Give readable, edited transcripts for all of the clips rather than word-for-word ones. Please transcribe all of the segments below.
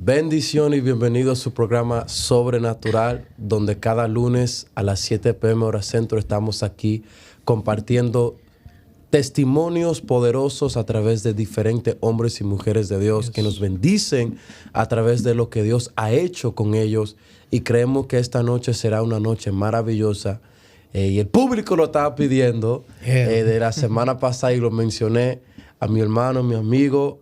Bendición y bienvenido a su programa Sobrenatural, donde cada lunes a las 7 p.m. hora centro estamos aquí compartiendo testimonios poderosos a través de diferentes hombres y mujeres de Dios que nos bendicen a través de lo que Dios ha hecho con ellos, y creemos que esta noche será una noche maravillosa. Y el público lo estaba pidiendo de la semana pasada, y lo mencioné a mi hermano, mi amigo,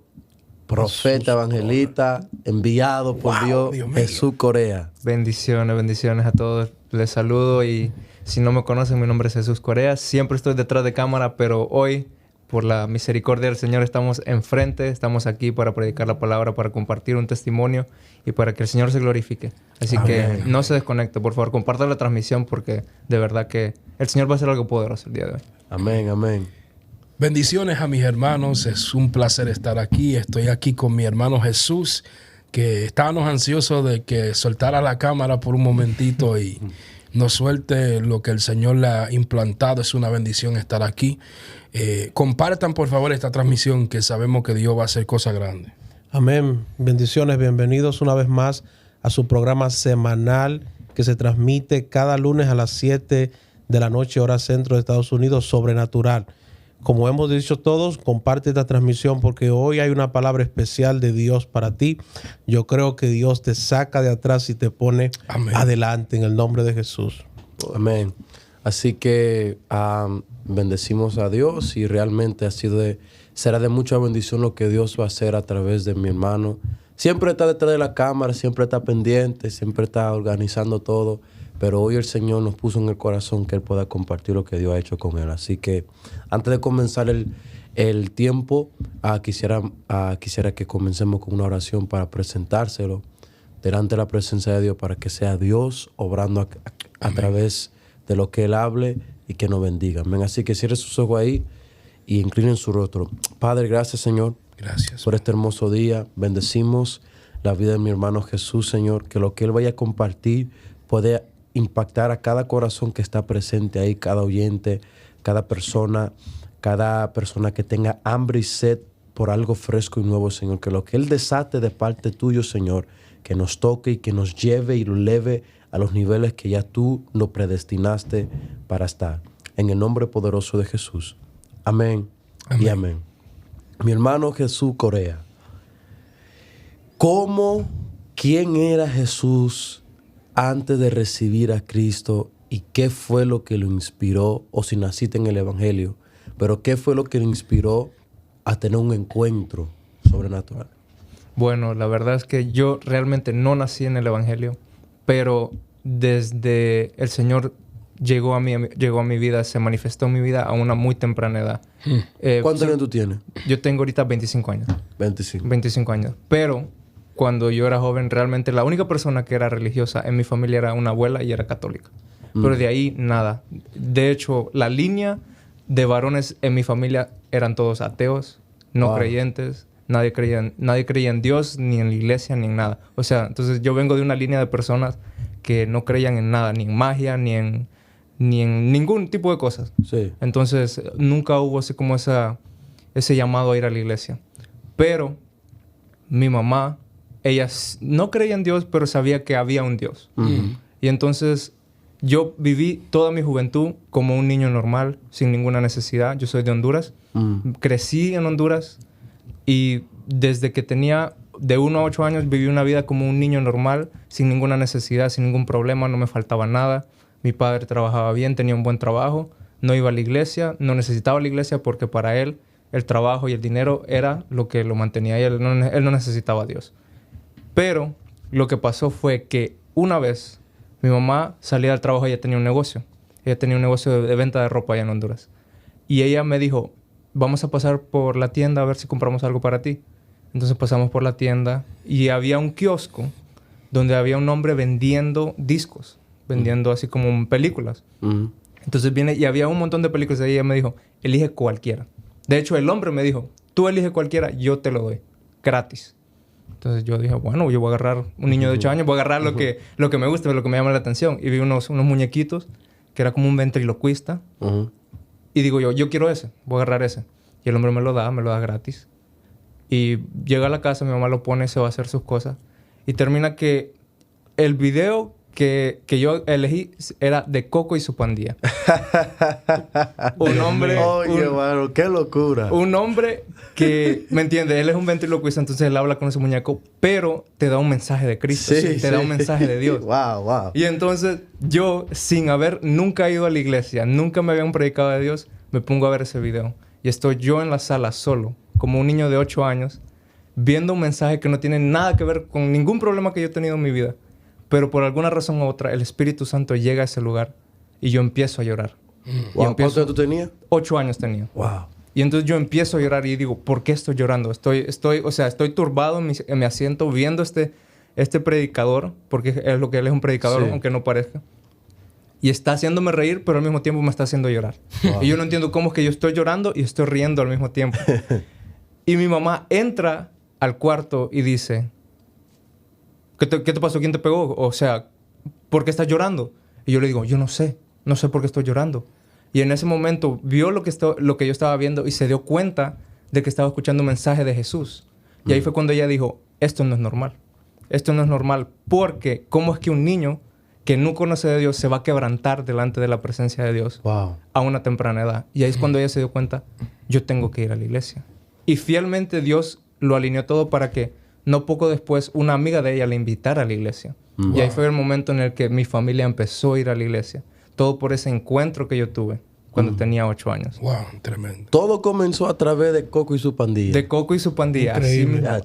profeta, evangelista, enviado por Dios Jesús Correa. Bendiciones, bendiciones a todos. Les saludo, y si no me conocen, mi nombre es Jesús Correa. Siempre estoy detrás de cámara, pero hoy, por la misericordia del Señor, estamos enfrente. Estamos aquí para predicar la palabra, para compartir un testimonio y para que el Señor se glorifique. Así que no se desconecte, por favor. Compartan la transmisión, porque de verdad que el Señor va a hacer algo poderoso el día de hoy. Amén, amén. Bendiciones a mis hermanos, es un placer estar aquí. Estoy aquí con mi hermano Jesús, que estábamos ansiosos de que soltara la cámara por un momentito y nos suelte lo que el Señor le ha implantado. Es una bendición estar aquí. Compartan por favor esta transmisión, que sabemos que Dios va a hacer cosas grandes. Amén. Bendiciones, bienvenidos una vez más a su programa semanal que se transmite cada lunes a las 7 de la noche, hora centro de Estados Unidos, Sobrenatural. Como hemos dicho todos, comparte esta transmisión porque hoy hay una palabra especial de Dios para ti. Yo creo que Dios te saca de atrás y te pone adelante en el nombre de Jesús. Amén. Así que bendecimos a Dios, y realmente será de mucha bendición lo que Dios va a hacer a través de mi hermano. Siempre está detrás de la cámara, siempre está pendiente, siempre está organizando todo. Pero hoy el Señor nos puso en el corazón que Él pueda compartir lo que Dios ha hecho con Él. Así que antes de comenzar el tiempo, quisiera que comencemos con una oración para presentárselo delante de la presencia de Dios, para que sea Dios obrando a través de lo que Él hable y que nos bendiga. Amén. Así que cierre sus ojos ahí y inclinen su rostro. Padre, gracias, Señor. Gracias por este hermoso día. Bendecimos la vida de mi hermano Jesús, Señor, que lo que Él vaya a compartir puede impactar a cada corazón que está presente ahí, cada oyente, cada persona que tenga hambre y sed por algo fresco y nuevo, Señor. Que lo que Él desate de parte tuyo, Señor, que nos toque y que nos lleve y lo eleve a los niveles que ya tú nos predestinaste para estar. En el nombre poderoso de Jesús. Amén, amén. Y amén. Mi hermano Jesús Correa, ¿quién era Jesús antes de recibir a Cristo, y qué fue lo que lo inspiró? O si naciste en el Evangelio, pero ¿qué fue lo que lo inspiró a tener un encuentro sobrenatural? Bueno, la verdad es que yo realmente no nací en el Evangelio, pero desde el Señor llegó a mi vida, se manifestó en mi vida a una muy temprana edad. ¿Cuántos años tú tienes? Yo tengo ahorita 25 años. 25 años. Pero cuando yo era joven, realmente la única persona que era religiosa en mi familia era una abuela, y era católica. Pero de ahí nada. De hecho, la línea de varones en mi familia eran todos ateos, no creyentes. Nadie creía en Dios, ni en la iglesia, ni en nada. O sea, entonces yo vengo de una línea de personas que no creían en nada, ni en magia, ni en ningún tipo de cosas. Sí. Entonces nunca hubo así como ese llamado a ir a la iglesia. Pero mi mamá, ella no creía en Dios, pero sabía que había un Dios. Y entonces yo viví toda mi juventud como un niño normal, sin ninguna necesidad. Yo soy de Honduras. Crecí en Honduras, y desde que tenía de 1 a 8 años viví una vida como un niño normal, sin ninguna necesidad, sin ningún problema, no me faltaba nada. Mi padre trabajaba bien, tenía un buen trabajo, no iba a la iglesia, no necesitaba la iglesia, porque para él el trabajo y el dinero era lo que lo mantenía, y él no necesitaba a Dios. Pero lo que pasó fue que una vez mi mamá salía del trabajo, ella tenía un negocio. Ella tenía un negocio de venta de ropa allá en Honduras. Y ella me dijo, vamos a pasar por la tienda a ver si compramos algo para ti. Entonces pasamos por la tienda y había un kiosco donde había un hombre vendiendo discos, vendiendo así como películas. Entonces viene y había un montón de películas, y ella me dijo, elige cualquiera. De hecho, el hombre me dijo, tú elige cualquiera, yo te lo doy, gratis. Entonces yo dije, bueno, yo voy a agarrar un niño de 8 años, voy a agarrar lo que me gusta, lo que me llama la atención. Y vi unos muñequitos que era como un ventriloquista. Y digo yo quiero ese, voy a agarrar ese. Y el hombre me lo da gratis. Y llega a la casa, mi mamá lo pone, se va a hacer sus cosas. Y termina que el video que yo elegí era de Coco y su pandilla. Un hombre... Oye, mano, qué locura. Un hombre que, ¿me entiendes? Él es un ventriloquista, entonces él habla con ese muñeco, pero te da un mensaje de Cristo, te da un mensaje de Dios. Wow. Y entonces yo, sin haber nunca ido a la iglesia, nunca me habían predicado de Dios, me pongo a ver ese video. Y estoy yo en la sala solo, como un niño de 8 años, viendo un mensaje que no tiene nada que ver con ningún problema que yo he tenido en mi vida. Pero por alguna razón u otra, el Espíritu Santo llega a ese lugar y yo empiezo a llorar. Wow. ¿Cuántos años tú tenías? 8 años tenía. Wow. Y entonces yo empiezo a llorar y digo, ¿por qué estoy llorando? Estoy turbado en mi asiento viendo este predicador, porque es lo que él es, un predicador, sí, aunque no parezca. Y está haciéndome reír, pero al mismo tiempo me está haciendo llorar. Wow. Y yo no entiendo cómo es que yo estoy llorando y estoy riendo al mismo tiempo. Y mi mamá entra al cuarto y dice, ¿Qué te pasó? ¿Quién te pegó? O sea, ¿por qué estás llorando? Y yo le digo, yo no sé por qué estoy llorando. Y en ese momento vio lo que yo estaba viendo y se dio cuenta de que estaba escuchando un mensaje de Jesús. Y ahí fue cuando ella dijo, esto no es normal. Esto no es normal porque ¿cómo es que un niño que no conoce de Dios se va a quebrantar delante de la presencia de Dios a una temprana edad? Y ahí es cuando ella se dio cuenta, yo tengo que ir a la iglesia. Y fielmente Dios lo alineó todo para que no poco después una amiga de ella le invitara a la iglesia. Y ahí fue el momento en el que mi familia empezó a ir a la iglesia. Todo por ese encuentro que yo tuve cuando tenía 8 años. Wow, tremendo. Todo comenzó a través de Coco y su pandilla. De Coco y su pandilla.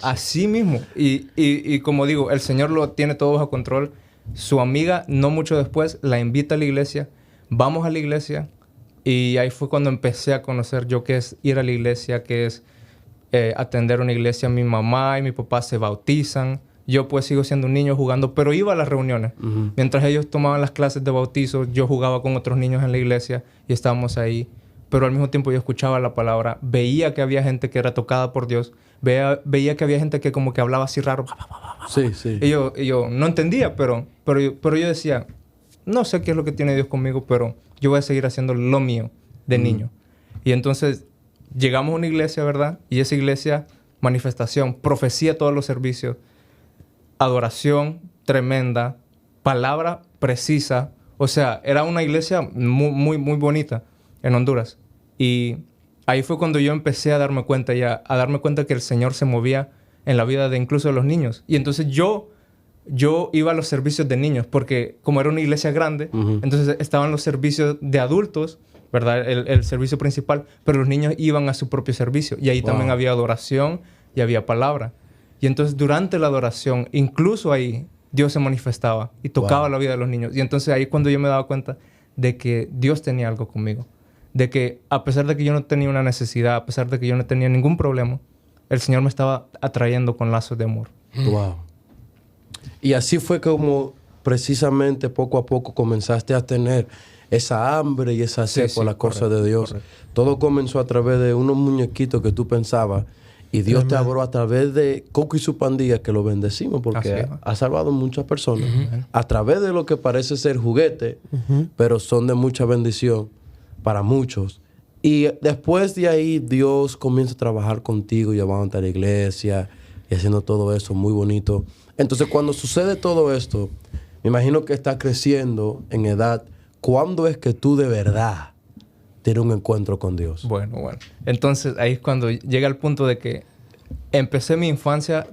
Así mismo. Y como digo, el Señor lo tiene todo bajo control. Su amiga, no mucho después, la invita a la iglesia. Vamos a la iglesia. Y ahí fue cuando empecé a conocer yo qué es ir a la iglesia, qué es atender una iglesia. Mi mamá y mi papá se bautizan. Yo pues sigo siendo un niño jugando, pero iba a las reuniones. Mientras ellos tomaban las clases de bautizo, yo jugaba con otros niños en la iglesia y estábamos ahí. Pero al mismo tiempo yo escuchaba la palabra, veía que había gente que era tocada por Dios, veía que había gente que como que hablaba así raro. Sí, sí. Y yo no entendía, pero yo decía, no sé qué es lo que tiene Dios conmigo, pero yo voy a seguir haciendo lo mío de niño. Y entonces llegamos a una iglesia, ¿verdad? Y esa iglesia, manifestación, profecía, todos los servicios, adoración tremenda, palabra precisa. O sea, era una iglesia muy, muy, muy bonita en Honduras. Y ahí fue cuando yo empecé a darme cuenta que el Señor se movía en la vida de incluso de los niños. Y entonces yo iba a los servicios de niños porque como era una iglesia grande, entonces estaban los servicios de adultos, ¿verdad? El servicio principal, pero los niños iban a su propio servicio. Y ahí también había adoración y había palabra. Y entonces durante la adoración, incluso ahí, Dios se manifestaba y tocaba la vida de los niños. Y entonces ahí cuando yo me daba cuenta de que Dios tenía algo conmigo. De que a pesar de que yo no tenía una necesidad, a pesar de que yo no tenía ningún problema, el Señor me estaba atrayendo con lazos de amor. Wow. Y así fue como precisamente poco a poco comenzaste a tener esa hambre y esa sed por las cosas de Dios. Correcto. Todo comenzó a través de unos muñequitos que tú pensabas. Y Dios te habló a través de Coco y su pandilla, que lo bendecimos porque ha salvado a muchas personas. A través de lo que parece ser juguete, pero son de mucha bendición para muchos. Y después de ahí, Dios comienza a trabajar contigo, llevándote a la iglesia y haciendo todo eso muy bonito. Entonces, cuando sucede todo esto, me imagino que estás creciendo en edad. ¿Cuándo es que tú de verdad tienes un encuentro con Dios? Bueno. Entonces, ahí es cuando llega el punto de que empecé mi infancia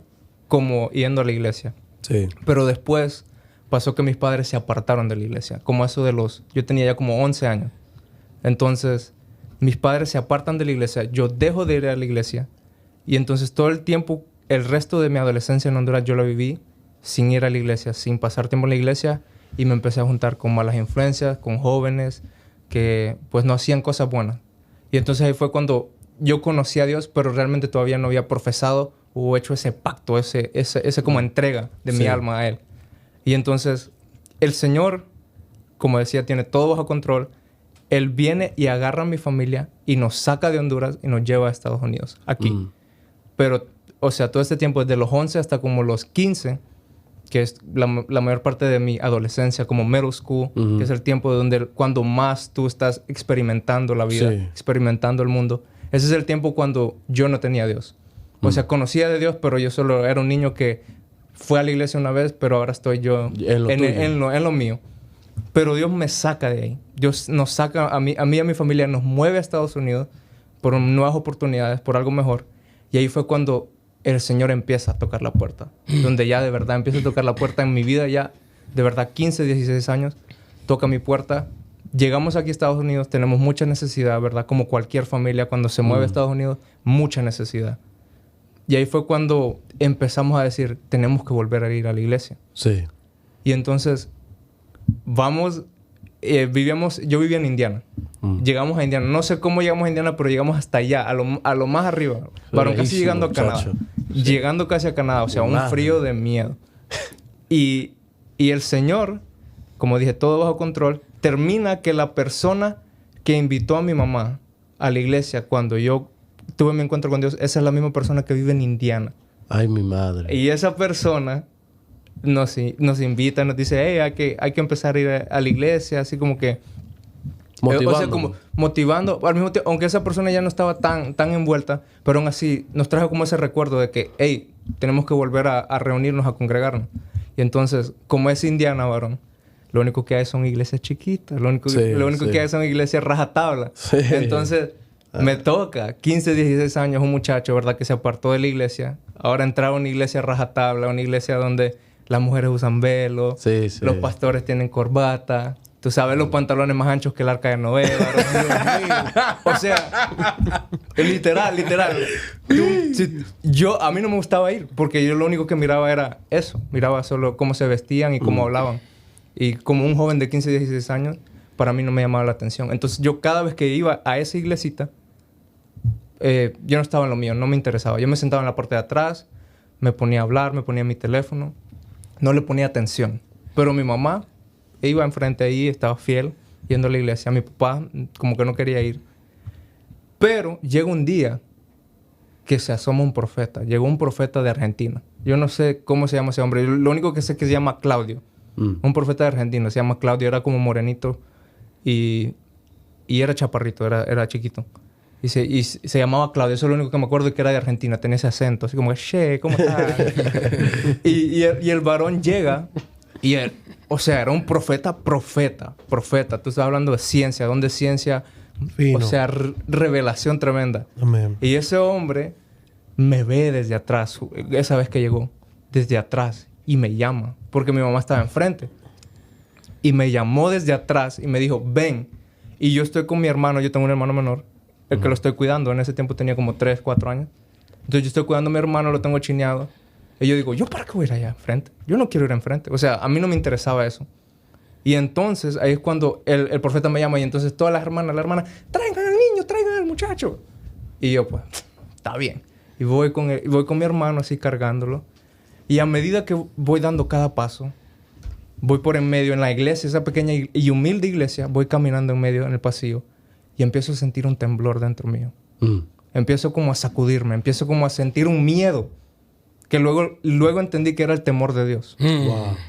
como yendo a la iglesia. Sí. Pero después pasó que mis padres se apartaron de la iglesia. Como eso yo tenía ya como 11 años. Entonces, mis padres se apartan de la iglesia. Yo dejo de ir a la iglesia. Y entonces todo el tiempo, el resto de mi adolescencia en Honduras, yo la viví sin ir a la iglesia, sin pasar tiempo en la iglesia. Y me empecé a juntar con malas influencias, con jóvenes que pues no hacían cosas buenas. Y entonces ahí fue cuando yo conocí a Dios, pero realmente todavía no había profesado o hecho ese pacto, ese como entrega de mi alma a Él. Y entonces el Señor, como decía, tiene todo bajo control. Él viene y agarra a mi familia y nos saca de Honduras y nos lleva a Estados Unidos, aquí. Pero, o sea, todo este tiempo, desde los 11 hasta como los 15, que es la mayor parte de mi adolescencia, como middle school, que es el tiempo cuando más tú estás experimentando la vida, experimentando el mundo. Ese es el tiempo cuando yo no tenía a Dios. O sea, conocía de Dios, pero yo solo era un niño que fue a la iglesia una vez, pero ahora estoy yo en lo mío. Pero Dios me saca de ahí. Dios nos saca, a mí y a mi familia, nos mueve a Estados Unidos por nuevas oportunidades, por algo mejor. Y ahí fue cuando el Señor empieza a tocar la puerta. Donde ya de verdad empieza a tocar la puerta en mi vida ya, de verdad, 15, 16 años, toca mi puerta. Llegamos aquí a Estados Unidos, tenemos mucha necesidad, ¿verdad? Como cualquier familia, cuando se mueve a Estados Unidos, mucha necesidad. Y ahí fue cuando empezamos a decir, tenemos que volver a ir a la iglesia. Sí. Y entonces, yo vivía en Indiana. Llegamos a Indiana. No sé cómo llegamos a Indiana, pero llegamos hasta allá, a lo más arriba. Varón, casi llegando a Canadá. Sí. Llegando casi a Canadá, o sea, un frío de miedo. Y el Señor, como dije, todo bajo control, termina que la persona que invitó a mi mamá a la iglesia cuando yo tuve mi encuentro con Dios, esa es la misma persona que vive en Indiana. Ay, mi madre. Y esa persona nos invita, nos dice, hey, hay que empezar a ir a la iglesia, así como que... Motivando. O sea, como motivando. Al mismo tiempo, aunque esa persona ya no estaba tan envuelta, pero aún así nos trajo como ese recuerdo de que, hey, tenemos que volver a reunirnos, a congregarnos. Y entonces, como es Indiana, varón, lo único que hay son iglesias chiquitas. Lo único que hay son iglesias rajatabla. Sí. Entonces, me toca, 15, 16 años, un muchacho, ¿verdad? Que se apartó de la iglesia. Ahora entrar a una iglesia rajatabla, una iglesia donde las mujeres usan velo. Sí, sí. Los pastores tienen corbata. Tú sabes, los pantalones más anchos que el Arca de Noé. O sea, literal. A mí no me gustaba ir porque yo lo único que miraba era eso. Miraba solo cómo se vestían y cómo hablaban. Y como un joven de 15, 16 años, para mí no me llamaba la atención. Entonces, yo cada vez que iba a esa iglesita, yo no estaba en lo mío, no me interesaba. Yo me sentaba en la parte de atrás, me ponía a hablar, me ponía mi teléfono. No le ponía atención. Pero mi mamá iba enfrente ahí, estaba fiel, yendo a la iglesia. Mi papá como que no quería ir. Pero llega un día que se asoma un profeta. Llegó un profeta de Argentina. Yo no sé cómo se llama ese hombre. Lo único que sé es que se llama Claudio. Un profeta de Argentina. Se llama Claudio. Era como morenito. Y era chaparrito. Era chiquito. Y se llamaba Claudio. Eso es lo único que me acuerdo, que era de Argentina. Tenía ese acento. Así como que, che, ¿cómo estás? y el varón llega. Y él, o sea, era un profeta. Tú estás hablando de ciencia. ¿Dónde ciencia? Fino. O sea, revelación tremenda. Amén. Y ese hombre me ve desde atrás. Esa vez que llegó. Desde atrás. Y me llama. Porque mi mamá estaba enfrente. Y me llamó desde atrás. Y me dijo, ven. Y yo estoy con mi hermano. Yo tengo un hermano menor. El que lo estoy cuidando. En ese tiempo tenía como 3, 4 años. Entonces yo estoy cuidando a mi hermano. Lo tengo chineado. Y yo digo, ¿yo para qué voy a ir allá enfrente? Yo no quiero ir enfrente. O sea, a mí no me interesaba eso. Y entonces, ahí es cuando el profeta me llama. Y entonces todas las hermanas, traigan al niño, traigan al muchacho. Y yo, pues, está bien. Y voy con mi hermano así cargándolo. Y a medida que voy dando cada paso, voy por en medio en la iglesia, esa pequeña y humilde iglesia, voy caminando en medio en el pasillo. Y empiezo a sentir un temblor dentro mío. Empiezo como a sacudirme. Empiezo como a sentir un miedo. Que luego entendí que era el temor de Dios.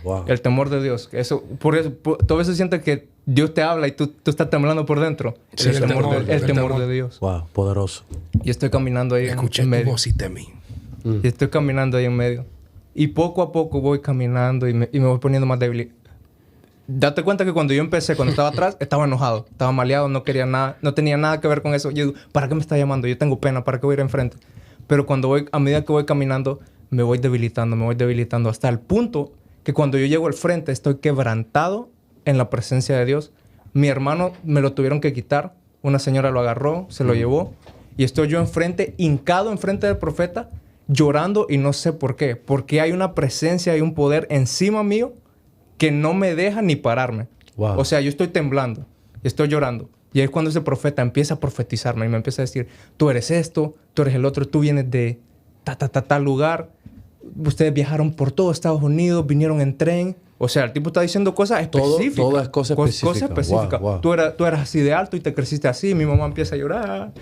Wow. El temor de Dios. Por eso, tú a veces sientes que Dios te habla y tú estás temblando por dentro. Sí, el temor de Dios. Wow, poderoso. Y estoy caminando ahí Escuché en medio. tu voz y temí. Y estoy caminando ahí en medio. Y poco a poco voy caminando y me voy poniendo más débil. Date cuenta que cuando yo empecé, cuando estaba atrás, estaba enojado. Estaba maleado, no quería nada. No tenía nada que ver con eso. Yo digo, ¿para qué me está llamando? Yo tengo pena. ¿Para qué voy a ir enfrente? Pero a medida que voy caminando, me voy debilitando hasta el punto que cuando yo llego al frente estoy quebrantado en la presencia de Dios. Mi hermano me lo tuvieron que quitar. Una señora lo agarró, se lo llevó. Y estoy yo enfrente, hincado enfrente del profeta, llorando y no sé por qué. Porque hay una presencia y un poder encima mío que no me deja ni pararme. Wow. O sea, yo estoy temblando, estoy llorando. Y es cuando ese profeta empieza a profetizarme y me empieza a decir, tú eres esto, tú eres el otro, tú vienes de tal lugar. Ustedes viajaron por todo Estados Unidos, vinieron en tren. O sea, el tipo está diciendo cosas específicas. Todas cosas específicas. Cosas específicas. Wow. Tú eras así de alto y te creciste así. Mi mamá empieza a llorar.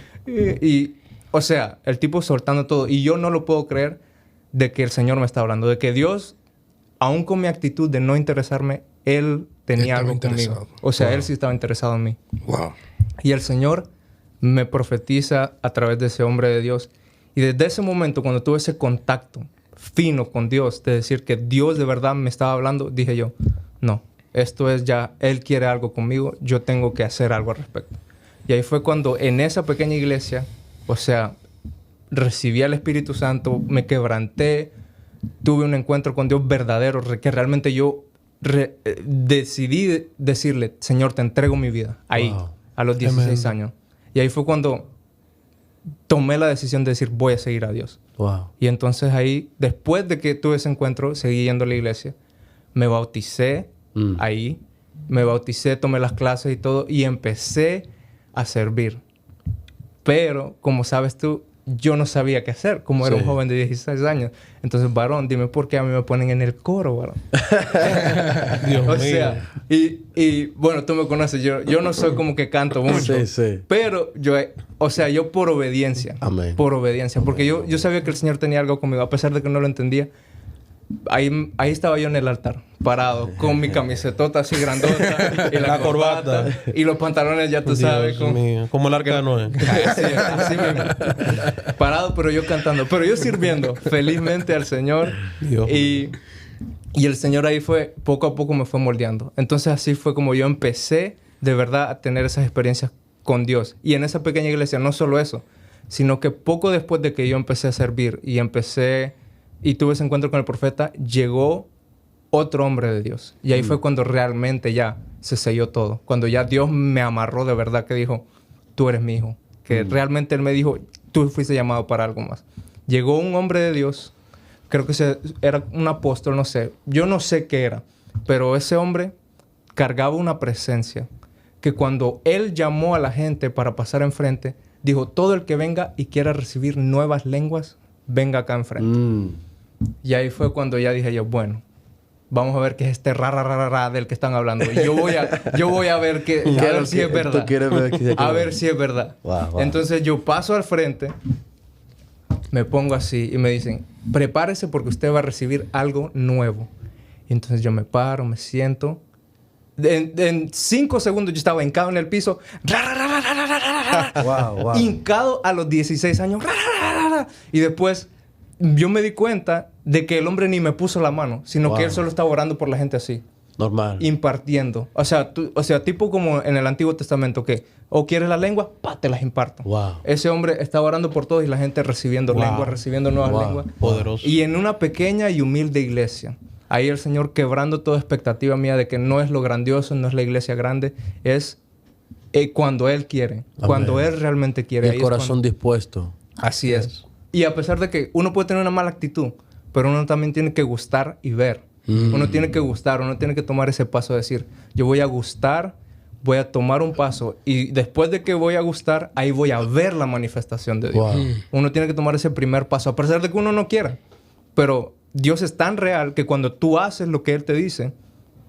O sea, el tipo soltando todo. Y yo no lo puedo creer de que el Señor me está hablando. De que Dios, aún con mi actitud de no interesarme, Él tenía algo conmigo. O sea, Él sí estaba interesado en mí. Wow. Y el Señor me profetiza a través de ese hombre de Dios. Y desde ese momento, cuando tuve ese contacto fino con Dios, de decir que Dios de verdad me estaba hablando, dije yo, no, esto es ya, Él quiere algo conmigo, yo tengo que hacer algo al respecto. Y ahí fue cuando en esa pequeña iglesia, o sea, recibí al Espíritu Santo, me quebranté, tuve un encuentro con Dios verdadero, que realmente yo decidí decirle, Señor, te entrego mi vida, ahí, Wow. a los 16 años. Y ahí fue cuando tomé la decisión de decir, voy a seguir a Dios. Wow. Y entonces ahí, después de que tuve ese encuentro, seguí yendo a la iglesia. Me bauticé ahí. Me bauticé, tomé las clases y todo. Y empecé a servir. Pero, como sabes tú, yo no sabía qué hacer. Como era un joven de 16 años. Entonces, varón, dime por qué a mí me ponen en el coro, varón. Dios O mío. sea, y bueno, tú me conoces. Yo no soy como que canto mucho. Sí, sí. Pero yo, o sea, yo por obediencia. Amén. Por obediencia. Porque yo sabía que el Señor tenía algo conmigo. A pesar de que no lo entendía. Ahí estaba yo en el altar, parado, con mi camisetota así grandota. Y la corbata. Y los pantalones, ya tú sabes. Dios mío. Como el arca de Noé. Así mismo. Parado, pero yo cantando. Pero yo sirviendo felizmente al Señor. Dios. Y el Señor ahí fue, poco a poco me fue moldeando. Entonces así fue como yo empecé de verdad a tener esas experiencias con Dios. Y en esa pequeña iglesia, no solo eso, sino que poco después de que yo empecé a servir y tuve ese encuentro con el profeta, llegó otro hombre de Dios. Y ahí fue cuando realmente ya se selló todo. Cuando ya Dios me amarró de verdad, que dijo, tú eres mi hijo. Que realmente Él me dijo, tú fuiste llamado para algo más. Llegó un hombre de Dios, creo que era un apóstol, no sé. Yo no sé qué era. Pero ese hombre cargaba una presencia que cuando Él llamó a la gente para pasar enfrente, dijo, todo el que venga y quiera recibir nuevas lenguas, venga acá enfrente. Y ahí fue cuando ya dije yo, bueno, vamos a ver qué es este ra del que están hablando. Y yo voy a ver a ver si es verdad. ¿Tú quieres ver A ver si es verdad. Wow. Entonces yo paso al frente, me pongo así y me dicen, prepárese porque usted va a recibir algo nuevo. Y entonces yo me paro, me siento. En 5 segundos yo estaba hincado en el piso. Wow. Hincado a los 16 años. Y después yo me di cuenta de que el hombre ni me puso la mano, sino que él solo estaba orando por la gente así. Normal. Impartiendo. O sea, tipo como en el Antiguo Testamento que o quieres la lengua, te las imparto. Wow. Ese hombre estaba orando por todos y la gente recibiendo lenguas, recibiendo nuevas lenguas. Poderoso. Y en una pequeña y humilde iglesia. Ahí el Señor quebrando toda expectativa mía de que no es lo grandioso, no es la iglesia grande, es cuando Él quiere, cuando Él realmente quiere. Y Ahí el es corazón dispuesto. Así es. Y a pesar de que uno puede tener una mala actitud, pero uno también tiene que gustar y ver. Uno tiene que gustar, uno tiene que tomar ese paso de decir, yo voy a gustar, voy a tomar un paso y después de que voy a gustar, ahí voy a ver la manifestación de Dios. Wow. Uno tiene que tomar ese primer paso, a pesar de que uno no quiera. Pero Dios es tan real que cuando tú haces lo que Él te dice,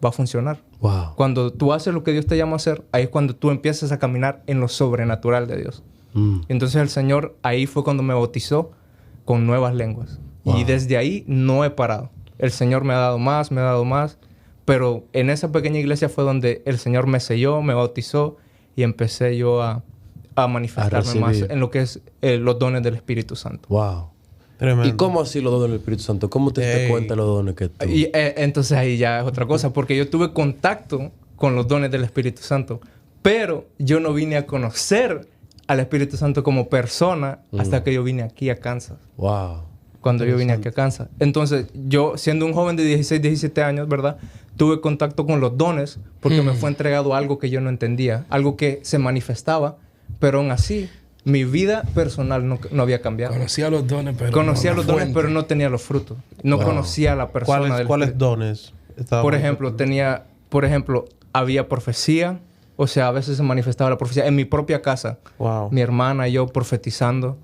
va a funcionar. Wow. Cuando tú haces lo que Dios te llama a hacer, ahí es cuando tú empiezas a caminar en lo sobrenatural de Dios. Entonces el Señor ahí fue cuando me bautizó con nuevas lenguas. Wow. Y desde ahí no he parado. El Señor me ha dado más, pero en esa pequeña iglesia fue donde el Señor me selló, me bautizó y empecé yo a manifestarme más en lo que es los dones del Espíritu Santo. Wow. Tremendo. ¿Y cómo así los dones del Espíritu Santo? ¿Cómo te diste cuenta de los dones que tú? Y entonces ahí ya es otra cosa, porque yo tuve contacto con los dones del Espíritu Santo, pero yo no vine a conocer al Espíritu Santo como persona hasta que yo vine aquí a Kansas. Wow. Cuando yo vine aquí a Kansas. Entonces, yo siendo un joven de 16, 17 años, ¿verdad? Tuve contacto con los dones porque me fue entregado algo que yo no entendía, algo que se manifestaba, pero aún así, mi vida personal no había cambiado. Conocía los dones, pero Conocía no la los dones, fuente. pero no tenía los frutos. No conocía a la persona. ¿Cuáles dones? Por ejemplo, había profecía. O sea, a veces se manifestaba la profecía. En mi propia casa, Wow. mi hermana y yo profetizando.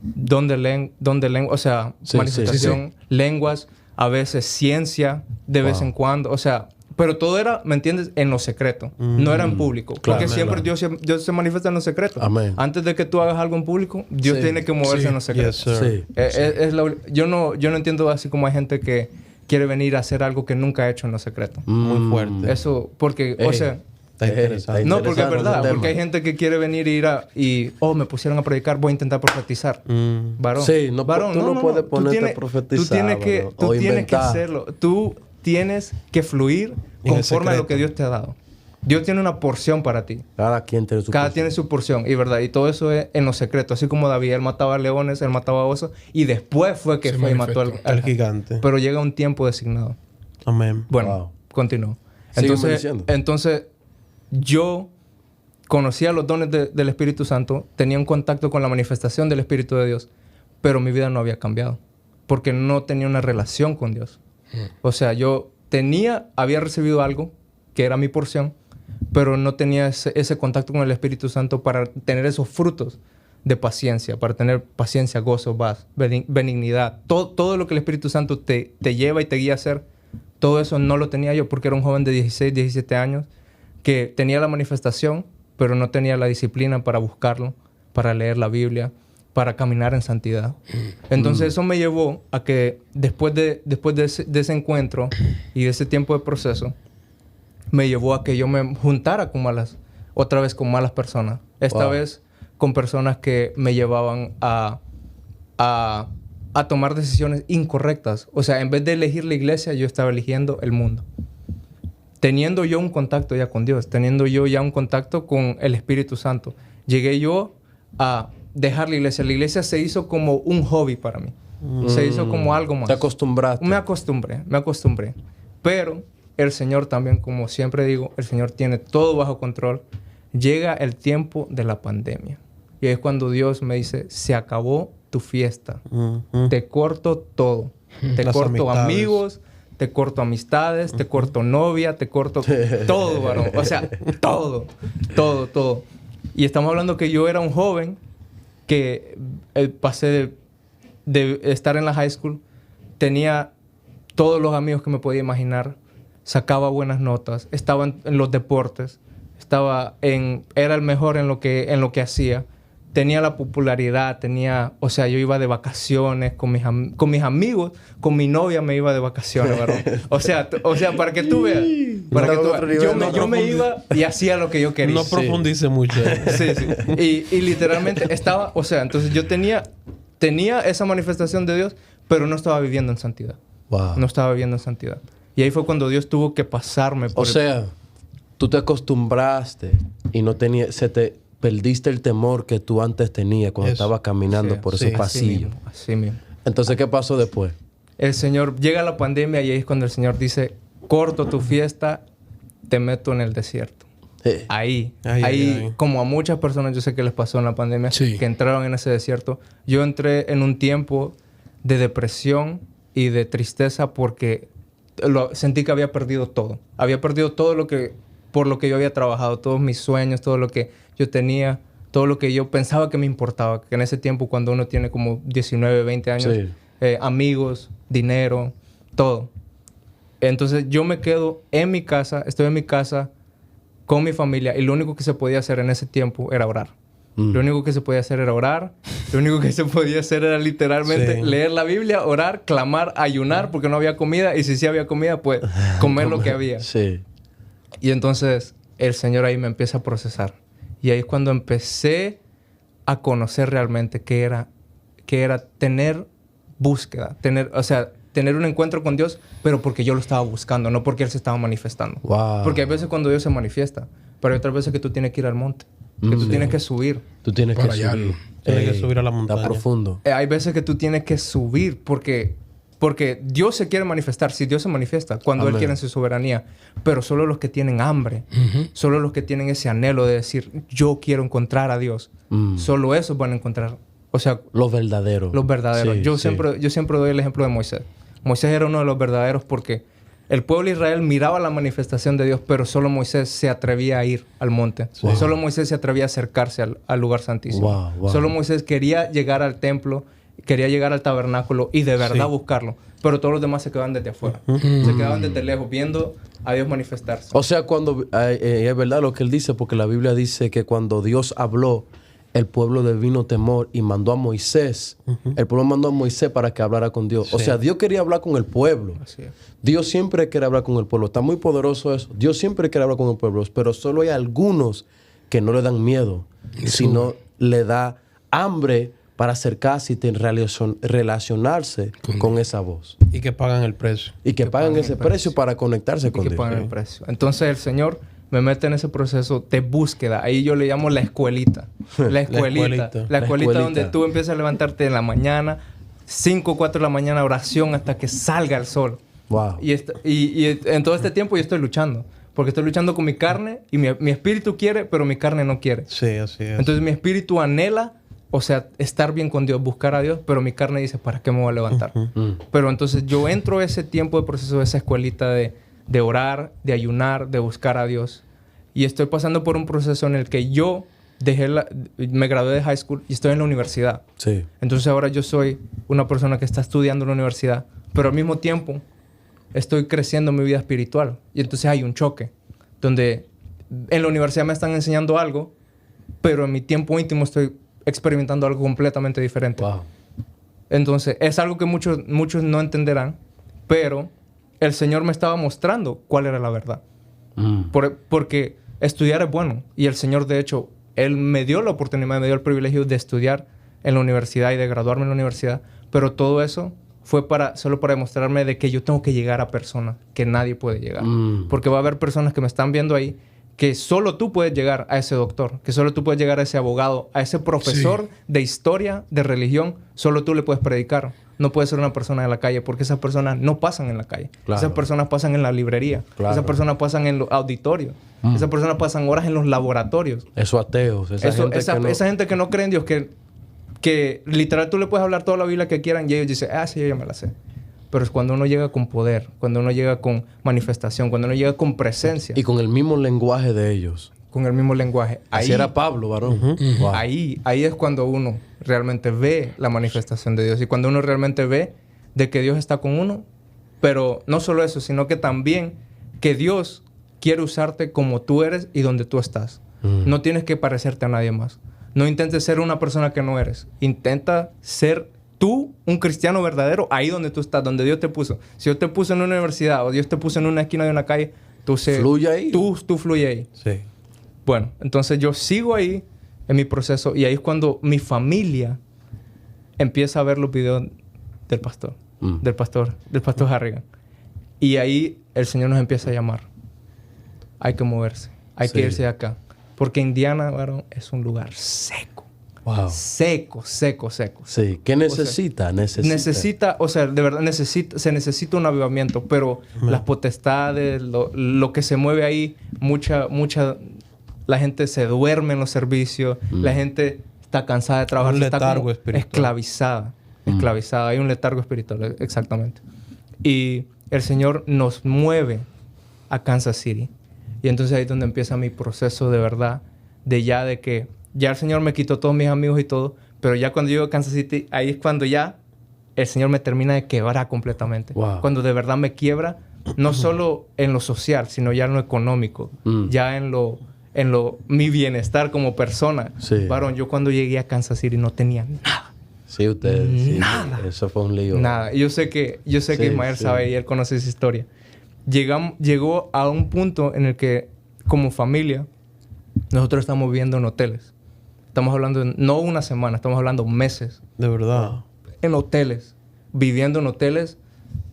Don de lengua, o sea, Sí, manifestación, lenguas, a veces ciencia, de vez en cuando. O sea, pero todo era, ¿me entiendes? En lo secreto. No era en público. Claro, Porque siempre claro. Dios se manifiesta en lo secreto. Amén. Antes de que tú hagas algo en público, Dios Sí. tiene que moverse en lo secreto. Yes, sir. Sí. Yo no entiendo así como hay gente que quiere venir a hacer algo que nunca ha hecho en lo secreto. Muy fuerte. Eso, porque, o sea, Está interesante. No, porque es interesante verdad. ese tema. Porque hay gente que quiere venir me pusieron a predicar, voy a intentar profetizar. Varón. Sí, no, Varón, tú no puedes ponerte a Tú profetizar, tienes que, varón, tú o tienes que inventar. hacerlo. Tú tienes que fluir En el conforme a lo secreto. que Dios te ha dado. Dios tiene una porción para ti. Cada quien tiene su Cada porción. tiene su porción, y verdad, y todo eso es en lo secreto. Así como David, él mataba leones, él mataba osos, y después fue que Se fue y mató manifestó. Al gigante. Pero llega un tiempo designado. Amén. Bueno, Wow. continúo. Sígueme Entonces, diciendo. yo conocía los dones del Espíritu Santo, tenía un contacto con la manifestación del Espíritu de Dios, pero mi vida no había cambiado, porque no tenía una relación con Dios. O sea, había recibido algo, que era mi porción, pero no tenía ese contacto con el Espíritu Santo para tener esos frutos de paciencia, para tener paciencia, gozo, paz, benignidad. Todo lo que el Espíritu Santo te lleva y te guía a hacer, todo eso no lo tenía yo porque era un joven de 16, 17 años que tenía la manifestación, pero no tenía la disciplina para buscarlo, para leer la Biblia, para caminar en santidad. Entonces eso me llevó a que después de ese encuentro y de ese tiempo de proceso, me llevó a que yo me juntara otra vez con malas personas. Esta vez con personas que me llevaban a tomar decisiones incorrectas. O sea, en vez de elegir la iglesia, yo estaba eligiendo el mundo. Teniendo yo un contacto ya con Dios, teniendo yo ya un contacto con el Espíritu Santo, llegué yo a dejar la iglesia. La iglesia se hizo como un hobby para mí. Se hizo como algo más. Te acostumbraste. Me acostumbré. Pero el Señor también, como siempre digo, el Señor tiene todo bajo control. Llega el tiempo de la pandemia. Y es cuando Dios me dice, se acabó tu fiesta. Te corto todo. Te Las corto amistades. amigos, te corto amistades, te corto novia, te corto todo, varón. O sea, todo. Y estamos hablando que yo era un joven que pasé de estar en la high school, tenía todos los amigos que me podía imaginar, sacaba buenas notas, estaba en los deportes, era el mejor en lo que hacía, tenía la popularidad, o sea, yo iba de vacaciones con mis amigos, con mi novia me iba de vacaciones, ¿verdad? O sea, para que tú veas, yo me iba y hacía lo que yo quería. No profundice mucho. Sí. Y literalmente estaba, o sea, entonces yo tenía esa manifestación de Dios, pero no estaba viviendo en santidad. Wow. No estaba viviendo en santidad. Y ahí fue cuando Dios tuvo que pasarme por tú te acostumbraste y perdiste el temor que tú antes tenías cuando estabas caminando por esos pasillos. Así mismo. Entonces, ¿qué pasó después? El Señor, llega la pandemia y ahí es cuando el Señor dice, corto tu fiesta, te meto en el desierto. Ahí, como a muchas personas yo sé que les pasó en la pandemia, que entraron en ese desierto. Yo entré en un tiempo de depresión y de tristeza porque sentí que había perdido todo. Había perdido todo por lo que yo había trabajado, todos mis sueños, todo lo que yo tenía, todo lo que yo pensaba que me importaba. Que en ese tiempo, cuando uno tiene como 19, 20 años, amigos, dinero, todo. Entonces yo me quedo en mi casa, estoy en mi casa con mi familia y lo único que se podía hacer en ese tiempo era orar. Lo único que se podía hacer era orar. Lo único que se podía hacer era literalmente leer la Biblia, orar, clamar, ayunar porque no había comida. Y si sí había comida, pues comer lo que había. Sí. Y entonces el Señor ahí me empieza a procesar. Y ahí es cuando empecé a conocer realmente qué era tener búsqueda. Tener un encuentro con Dios, pero porque yo lo estaba buscando, no porque Él se estaba manifestando. Wow. Porque hay veces cuando Dios se manifiesta, pero hay otras veces que tú tienes que ir al monte. Que tú tienes que subir. Tú tienes Para que allá. subir. Tienes que subir a la montaña. Está profundo. Hay veces que tú tienes que subir porque Dios se quiere manifestar. Si Dios se manifiesta cuando Él quiere en su soberanía. Pero solo los que tienen hambre, solo los que tienen ese anhelo de decir, yo quiero encontrar a Dios, solo esos van a encontrar. O sea, los verdaderos. Los verdaderos. Sí, yo siempre doy el ejemplo de Moisés. Moisés era uno de los verdaderos porque el pueblo de Israel miraba la manifestación de Dios, pero solo Moisés se atrevía a ir al monte. Wow. Solo Moisés se atrevía a acercarse al lugar santísimo. Wow. Solo Moisés quería llegar al templo, quería llegar al tabernáculo y de verdad buscarlo. Pero todos los demás se quedaban desde afuera. Se quedaban desde lejos viendo a Dios manifestarse. O sea, cuando es verdad lo que él dice, porque la Biblia dice que cuando Dios habló, el pueblo le vino temor y mandó a Moisés. El pueblo mandó a Moisés para que hablara con Dios. O sea, Dios quería hablar con el pueblo. Así es. Dios siempre quiere hablar con el pueblo. Está muy poderoso eso. Dios siempre quiere hablar con el pueblo. Pero solo hay algunos que no le dan miedo, sino le da hambre para acercarse y relacionarse con esa voz. Y que pagan el precio. Y que pagan ese precio para conectarse con que Dios. pagan el precio. Entonces el Señor me mete en ese proceso de búsqueda. Ahí yo le llamo la escuelita. La escuelita. La escuelita donde tú empiezas a levantarte en la mañana, 5 o 4 de la mañana, oración hasta que salga el sol. Wow. Y en todo este tiempo yo estoy luchando. Porque estoy luchando con mi carne y mi espíritu quiere, pero mi carne no quiere. Sí, así es. Entonces mi espíritu anhela, o sea, estar bien con Dios, buscar a Dios, pero mi carne dice, ¿para qué me voy a levantar? Pero entonces yo entro a ese tiempo de proceso, de esa escuelita de orar, de ayunar, de buscar a Dios. Y estoy pasando por un proceso en el que yo me gradué de high school y estoy en la universidad. Sí. Entonces ahora yo soy una persona que está estudiando en la universidad, pero al mismo tiempo estoy creciendo en mi vida espiritual. Y entonces hay un choque donde en la universidad me están enseñando algo, pero en mi tiempo íntimo estoy experimentando algo completamente diferente. Wow. Entonces es algo que muchos no entenderán, pero el Señor me estaba mostrando cuál era la verdad. Porque estudiar es bueno. Y el Señor, de hecho, Él me dio la oportunidad, me dio el privilegio de estudiar en la universidad y de graduarme en la universidad. Pero todo eso fue solo para demostrarme de que yo tengo que llegar a personas que nadie puede llegar. Porque va a haber personas que me están viendo ahí que solo tú puedes llegar a ese doctor, que solo tú puedes llegar a ese abogado, a ese profesor de historia, de religión. Solo tú le puedes predicar. No puede ser una persona de la calle, porque esas personas no pasan en la calle. Claro. Esas personas pasan en la librería. Claro. Esas personas pasan en los auditorios. Esas personas pasan horas en los laboratorios. Esos ateos, Esa gente que no cree en Dios, que literal tú le puedes hablar toda la Biblia que quieran y ellos dicen, sí, yo ya me la sé. Pero es cuando uno llega con poder, cuando uno llega con manifestación, cuando uno llega con presencia. Y con el mismo lenguaje de ellos. Con el mismo lenguaje. Así era Pablo, varón. Wow. Ahí es cuando uno realmente ve la manifestación de Dios. Y cuando uno realmente ve de que Dios está con uno. Pero no solo eso, sino que también que Dios quiere usarte como tú eres y donde tú estás. No tienes que parecerte a nadie más. No intentes ser una persona que no eres. Intenta ser tú, un cristiano verdadero, ahí donde tú estás, donde Dios te puso. Si Dios te puso en una universidad o Dios te puso en una esquina de una calle, fluye ahí. Tú fluye ahí. Sí. Bueno, entonces yo sigo ahí en mi proceso y ahí es cuando mi familia empieza a ver los videos del pastor, del pastor Harrigan. Y ahí el Señor nos empieza a llamar. Hay que moverse, hay que irse de acá. Porque Indiana, varón, es un lugar seco. Wow. Seco. Sí. ¿Qué necesita? O sea, de verdad se necesita un avivamiento, pero las potestades, lo que se mueve ahí, la gente se duerme en los servicios, la gente está cansada de trabajar, Un está letargo como espiritual. esclavizada. Hay un letargo espiritual, exactamente. Y el Señor nos mueve a Kansas City. Y entonces ahí es donde empieza mi proceso de verdad, de que ya el Señor me quitó todos mis amigos y todo, pero ya cuando llego a Kansas City, ahí es cuando ya el Señor me termina de quebrar completamente. Wow. Cuando de verdad me quiebra, no solo en lo social, sino ya en lo económico, ya en mi bienestar como persona. Sí. Varón, yo cuando llegué a Kansas City no tenía nada. Sí, usted. Nada. Sí, eso fue un lío. Nada. Yo sé que Ismael sabe y él conoce esa historia. Llegó a un punto en el que, como familia, nosotros estamos viviendo en hoteles. Estamos hablando no una semana, estamos hablando meses. De verdad. En hoteles. Viviendo en hoteles.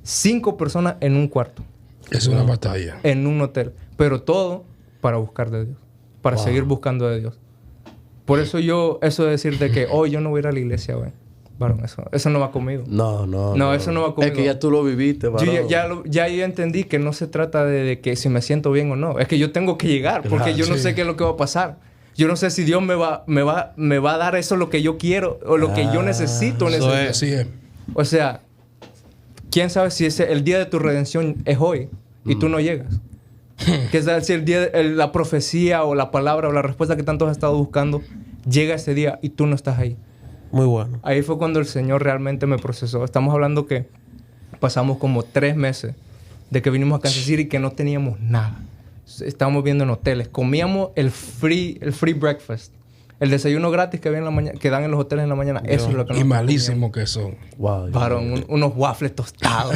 5 personas en un cuarto. Es una batalla. En un hotel. Pero todo para buscar de Dios. Para seguir buscando de Dios. Por eso eso de decir de que, yo no voy a ir a la iglesia, güey. Varón, eso no va conmigo. No, eso no va conmigo. Es que ya tú lo viviste, varón. Ya yo entendí que no se trata de que si me siento bien o no. Es que yo tengo que llegar. Porque yo no sé qué es lo que va a pasar. Yo no sé si Dios me va a dar eso lo que yo quiero o lo que yo necesito. Así es. O sea, quién sabe si el día de tu redención es hoy y tú no llegas. Que es decir, la profecía o la palabra o la respuesta que tanto has estado buscando llega ese día y tú no estás ahí. Muy bueno. Ahí fue cuando el Señor realmente me procesó. Estamos hablando que pasamos como 3 meses de que vinimos a Kansas City y que no teníamos nada. Estábamos viviendo en hoteles. Comíamos el free breakfast. El desayuno gratis que, había en la mañana, que dan en los hoteles en la mañana, eso es lo que Y malísimo que son. Wow. Varón, unos waffles tostados,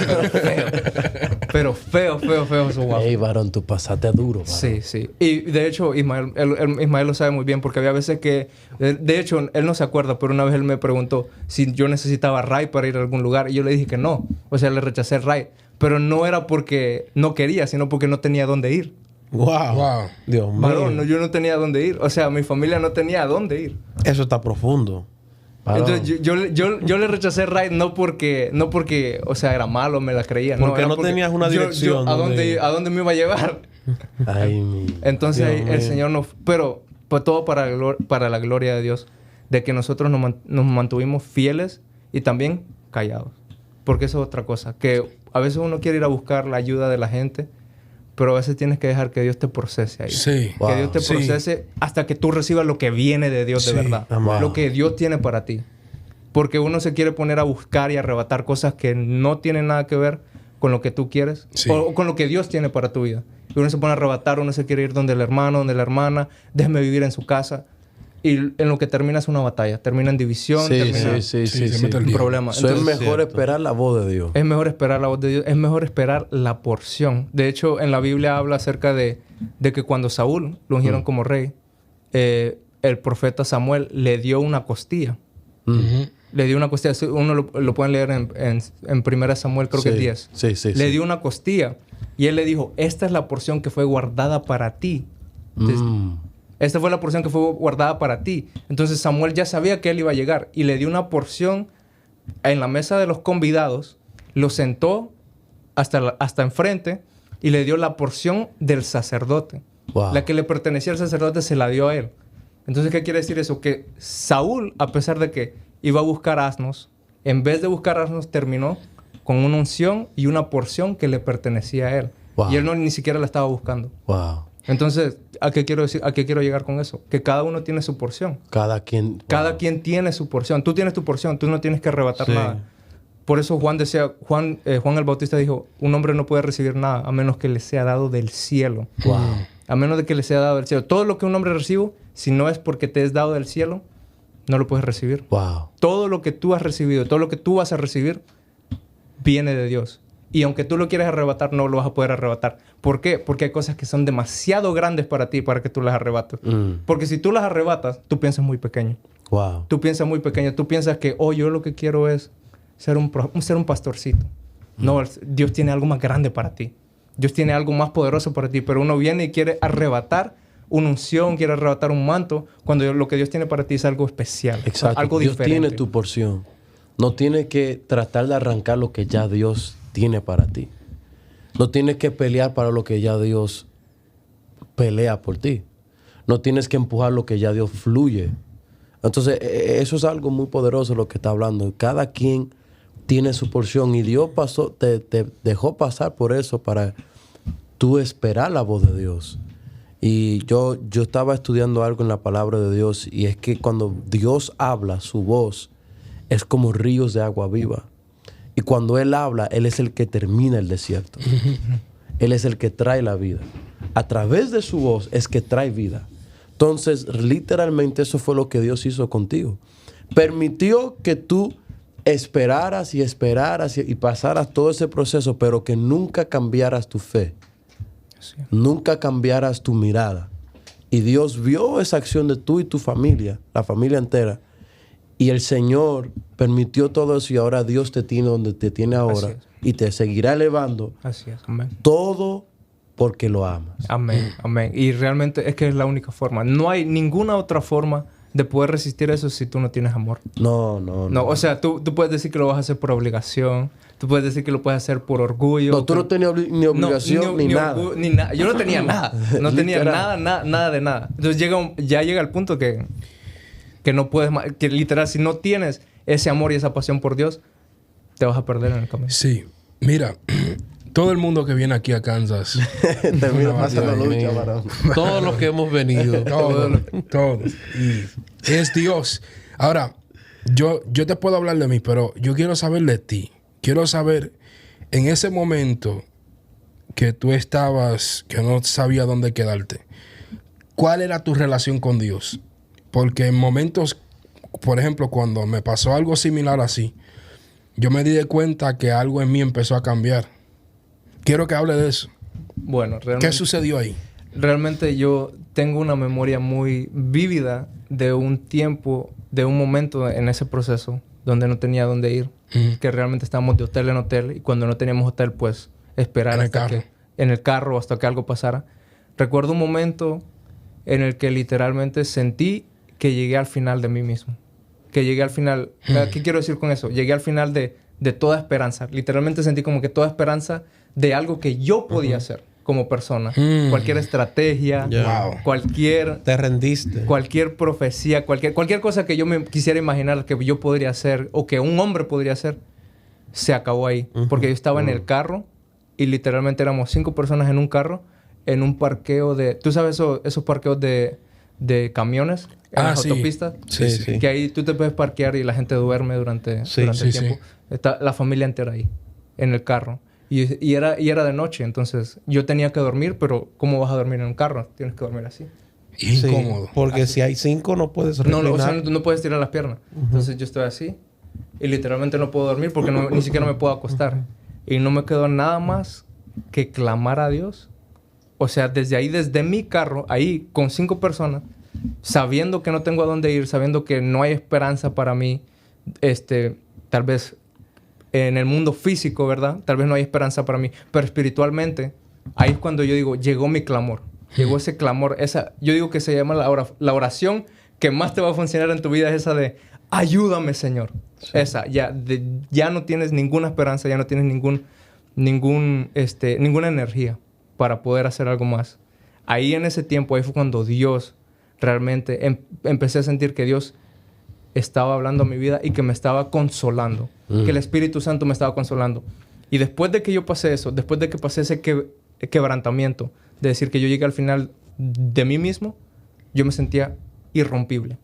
pero feos esos waffles. Ey, varón, tú pasaste duro, varón. Sí, sí. Y de hecho, Ismael, Ismael lo sabe muy bien porque había veces que... De hecho, él no se acuerda, pero una vez él me preguntó si yo necesitaba ride para ir a algún lugar. Y yo le dije que no. O sea, le rechacé el ride. Pero no era porque no quería, sino porque no tenía dónde ir. Wow. Dios mío. Varón, no, yo no tenía dónde ir. O sea, mi familia no tenía dónde ir. Eso está profundo. Varón. Entonces, yo le rechacé el ride no porque, o sea, era malo, me la creía. Porque era no tenías una dirección ¿a donde- dónde me iba a llevar? Ay, mi... Entonces Dios el mío. Señor nos... Pero pues, todo para la gloria de Dios. De que nosotros nos mantuvimos fieles y también callados. Porque eso es otra cosa. Que a veces uno quiere ir a buscar la ayuda de la gente, pero a veces tienes que dejar que Dios te procese ahí. Sí. Wow. Que Dios te Sí. procese hasta que tú recibas lo que viene de Dios Sí. de verdad. Amén. Lo que Dios tiene para ti. Porque uno se quiere poner a buscar y arrebatar cosas que no tienen nada que ver con lo que tú quieres. Sí. O con lo que Dios tiene para tu vida. Y uno se pone a arrebatar, uno se quiere ir donde el hermano, donde la hermana. Déjeme vivir en su casa. Y en lo que termina es una batalla. Termina en división. Sí, termina sí, se mete el un diablo. problema. Eso es Entonces, mejor esperar la voz de Dios. es mejor esperar la voz de Dios. Es mejor esperar la porción. De hecho, en la Biblia habla acerca de que cuando Saúl lo ungieron como rey, el profeta Samuel le dio una costilla. Ujú. Le dio una costilla. Uno lo pueden leer en 1 Samuel, creo que es 10. Sí, sí, Le sí. dio una costilla. Y él le dijo, esta es la porción que fue guardada para ti. Esta fue la porción que fue guardada para ti. Entonces Samuel ya sabía que él iba a llegar. Y le dio una porción en la mesa de los convidados. Lo sentó hasta enfrente. Y le dio la porción del sacerdote. Wow. La que le pertenecía al sacerdote se la dio a él. Entonces, ¿qué quiere decir eso? Que Saúl, a pesar de que iba a buscar asnos, en vez de buscar asnos, terminó con una unción y una porción que le pertenecía a él. Wow. Y él ni siquiera la estaba buscando. Wow. Entonces, ¿a qué quiero decir? ¿A qué quiero llegar con eso? Que cada uno tiene su porción. Cada quien... Cada wow. quien tiene su porción. Tú tienes tu porción. Tú no tienes que arrebatar Sí. nada. Por eso Juan el Bautista dijo, un hombre no puede recibir nada a menos que le sea dado del cielo. Wow. A menos de que le sea dado del cielo. Todo lo que un hombre recibe, si no es porque te es dado del cielo, no lo puedes recibir. Wow. Todo lo que tú has recibido, todo lo que tú vas a recibir, viene de Dios. Y aunque tú lo quieras arrebatar, no lo vas a poder arrebatar. ¿Por qué? Porque hay cosas que son demasiado grandes para ti para que tú las arrebates. Porque si tú las arrebatas, tú piensas muy pequeño. Wow. Tú piensas muy pequeño. Tú piensas que, yo lo que quiero es ser un pastorcito. No, Dios tiene algo más grande para ti. Dios tiene algo más poderoso para ti. Pero uno viene y quiere arrebatar una unción, quiere arrebatar un manto, cuando lo que Dios tiene para ti es algo especial. Exacto. Algo Dios diferente. tiene tu porción. No tienes que tratar de arrancar lo que ya Dios tiene para ti. No tienes que pelear para lo que ya Dios pelea por ti. No tienes que empujar lo que ya Dios fluye. Entonces, eso es algo muy poderoso lo que está hablando. Cada quien tiene su porción y Dios te dejó pasar por eso para tú esperar la voz de Dios. Y yo estaba estudiando algo en la palabra de Dios y es que cuando Dios habla, su voz es como ríos de agua viva. Y cuando Él habla, Él es el que termina el desierto. Él es el que trae la vida. A través de su voz es que trae vida. Entonces, literalmente eso fue lo que Dios hizo contigo. Permitió que tú esperaras y pasaras todo ese proceso, pero que nunca cambiaras tu fe. Sí. Nunca cambiaras tu mirada. Y Dios vio esa acción de tú y tu familia, la familia entera. Y el Señor permitió todo eso y ahora Dios te tiene donde te tiene ahora. Así es. Y te seguirá elevando. Así es. Amén. Todo porque lo amas. Amén. Amén. Y realmente es que es la única forma. No hay ninguna otra forma de poder resistir eso si tú no tienes amor. No. No, o sea, tú puedes decir que lo vas a hacer por obligación. Tú puedes decir que lo puedes hacer por orgullo. No, tú no tenías ni obligación ni nada. Yo no tenía nada. No tenía Literal. nada de nada. Entonces ya llega el punto que no puedes más. Que literal, si no tienes ese amor y esa pasión por Dios, te vas a perder en el camino. Sí. Mira, todo el mundo que viene aquí a Kansas, Termina Una pasando batalla, lucha, mío. varón. Todos los que hemos venido. todo. Y es Dios. Ahora, yo te puedo hablar de mí, pero yo quiero saber de ti. Quiero saber, en ese momento que tú estabas, que no sabías dónde quedarte, ¿cuál era tu relación con Dios? Porque en momentos, por ejemplo, cuando me pasó algo similar así, yo me di de cuenta que algo en mí empezó a cambiar. Quiero que hable de eso. Bueno, realmente... ¿Qué sucedió ahí? Realmente yo tengo una memoria muy vívida de un tiempo, de un momento en ese proceso donde no tenía dónde ir. Que realmente estábamos de hotel en hotel y cuando no teníamos hotel, pues esperar en el carro hasta que algo pasara. Recuerdo un momento en el que literalmente sentí que llegué al final de mí mismo. Que llegué al final... ¿Qué quiero decir con eso? Llegué al final de toda esperanza. Literalmente sentí como que toda esperanza de algo que yo podía hacer como persona. Cualquier estrategia, cualquier... Te rendiste. Cualquier profecía, cualquier cosa que yo me quisiera imaginar que yo podría hacer o que un hombre podría hacer, se acabó ahí. Porque yo estaba en el carro y literalmente éramos 5 personas en un carro en un parqueo de... ¿Tú sabes esos parqueos de camiones en las autopistas? Sí. Que ahí tú te puedes parquear y la gente duerme durante el tiempo. Está la familia entera ahí, en el carro. Y era de noche, entonces yo tenía que dormir, pero ¿cómo vas a dormir en un carro? Tienes que dormir así. Incómodo. Porque si hay 5 no puedes reclinar. No, o sea, no puedes tirar las piernas. Entonces yo estoy así y literalmente no puedo dormir porque ni siquiera me puedo acostar. Y no me quedó nada más que clamar a Dios. O sea, desde mi carro, ahí con 5 personas, sabiendo que no tengo a dónde ir, sabiendo que no hay esperanza para mí, tal vez en el mundo físico, ¿verdad? Tal vez no hay esperanza para mí, pero espiritualmente, ahí es cuando yo digo, llegó mi clamor. Llegó ese clamor, yo digo que se llama la oración que más te va a funcionar en tu vida, es esa de, ayúdame, Señor. Sí. Esa, ya no tienes ninguna esperanza, ya no tienes ninguna energía para poder hacer algo más. Ahí en ese tiempo, ahí fue cuando Dios realmente empecé a sentir que Dios estaba hablando a mi vida y que me estaba consolando. Que el Espíritu Santo me estaba consolando. Y después de que yo pasé eso, después de que pasé ese quebrantamiento, de decir que yo llegué al final de mí mismo, yo me sentía irrompible.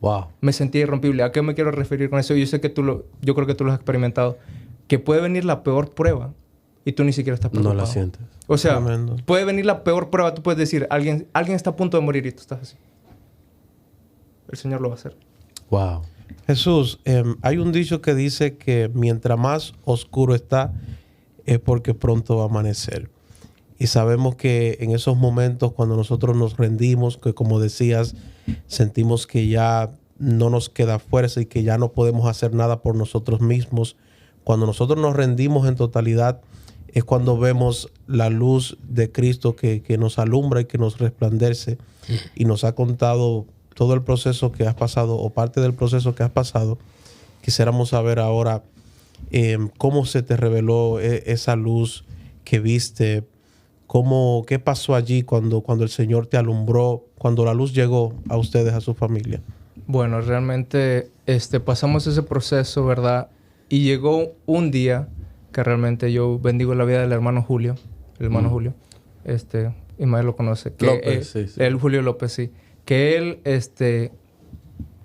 Wow. Me sentía irrompible. ¿A qué me quiero referir con eso? Yo sé que yo creo que tú lo has experimentado. Que puede venir la peor prueba y tú ni siquiera estás preocupado. No la sientes. O sea, Tremendo. Puede venir la peor prueba. Tú puedes decir, alguien está a punto de morir y tú estás así. El Señor lo va a hacer. Wow. Jesús, hay un dicho que dice que mientras más oscuro está, es porque pronto va a amanecer. Y sabemos que en esos momentos cuando nosotros nos rendimos, que como decías, sentimos que ya no nos queda fuerza y que ya no podemos hacer nada por nosotros mismos. Cuando nosotros nos rendimos en totalidad, es cuando vemos la luz de Cristo que nos alumbra y que nos resplandece. Y nos ha contado todo el proceso que has pasado o parte del proceso que has pasado. Quisiéramos saber ahora cómo se te reveló esa luz que viste. ¿Qué pasó allí cuando el Señor te alumbró, cuando la luz llegó a ustedes, a su familia? Bueno, realmente pasamos ese proceso, ¿verdad? Y llegó un día que realmente yo bendigo la vida del hermano Julio. El hermano Julio. Ismael lo conoce. López, sí. El Julio López, sí. Que él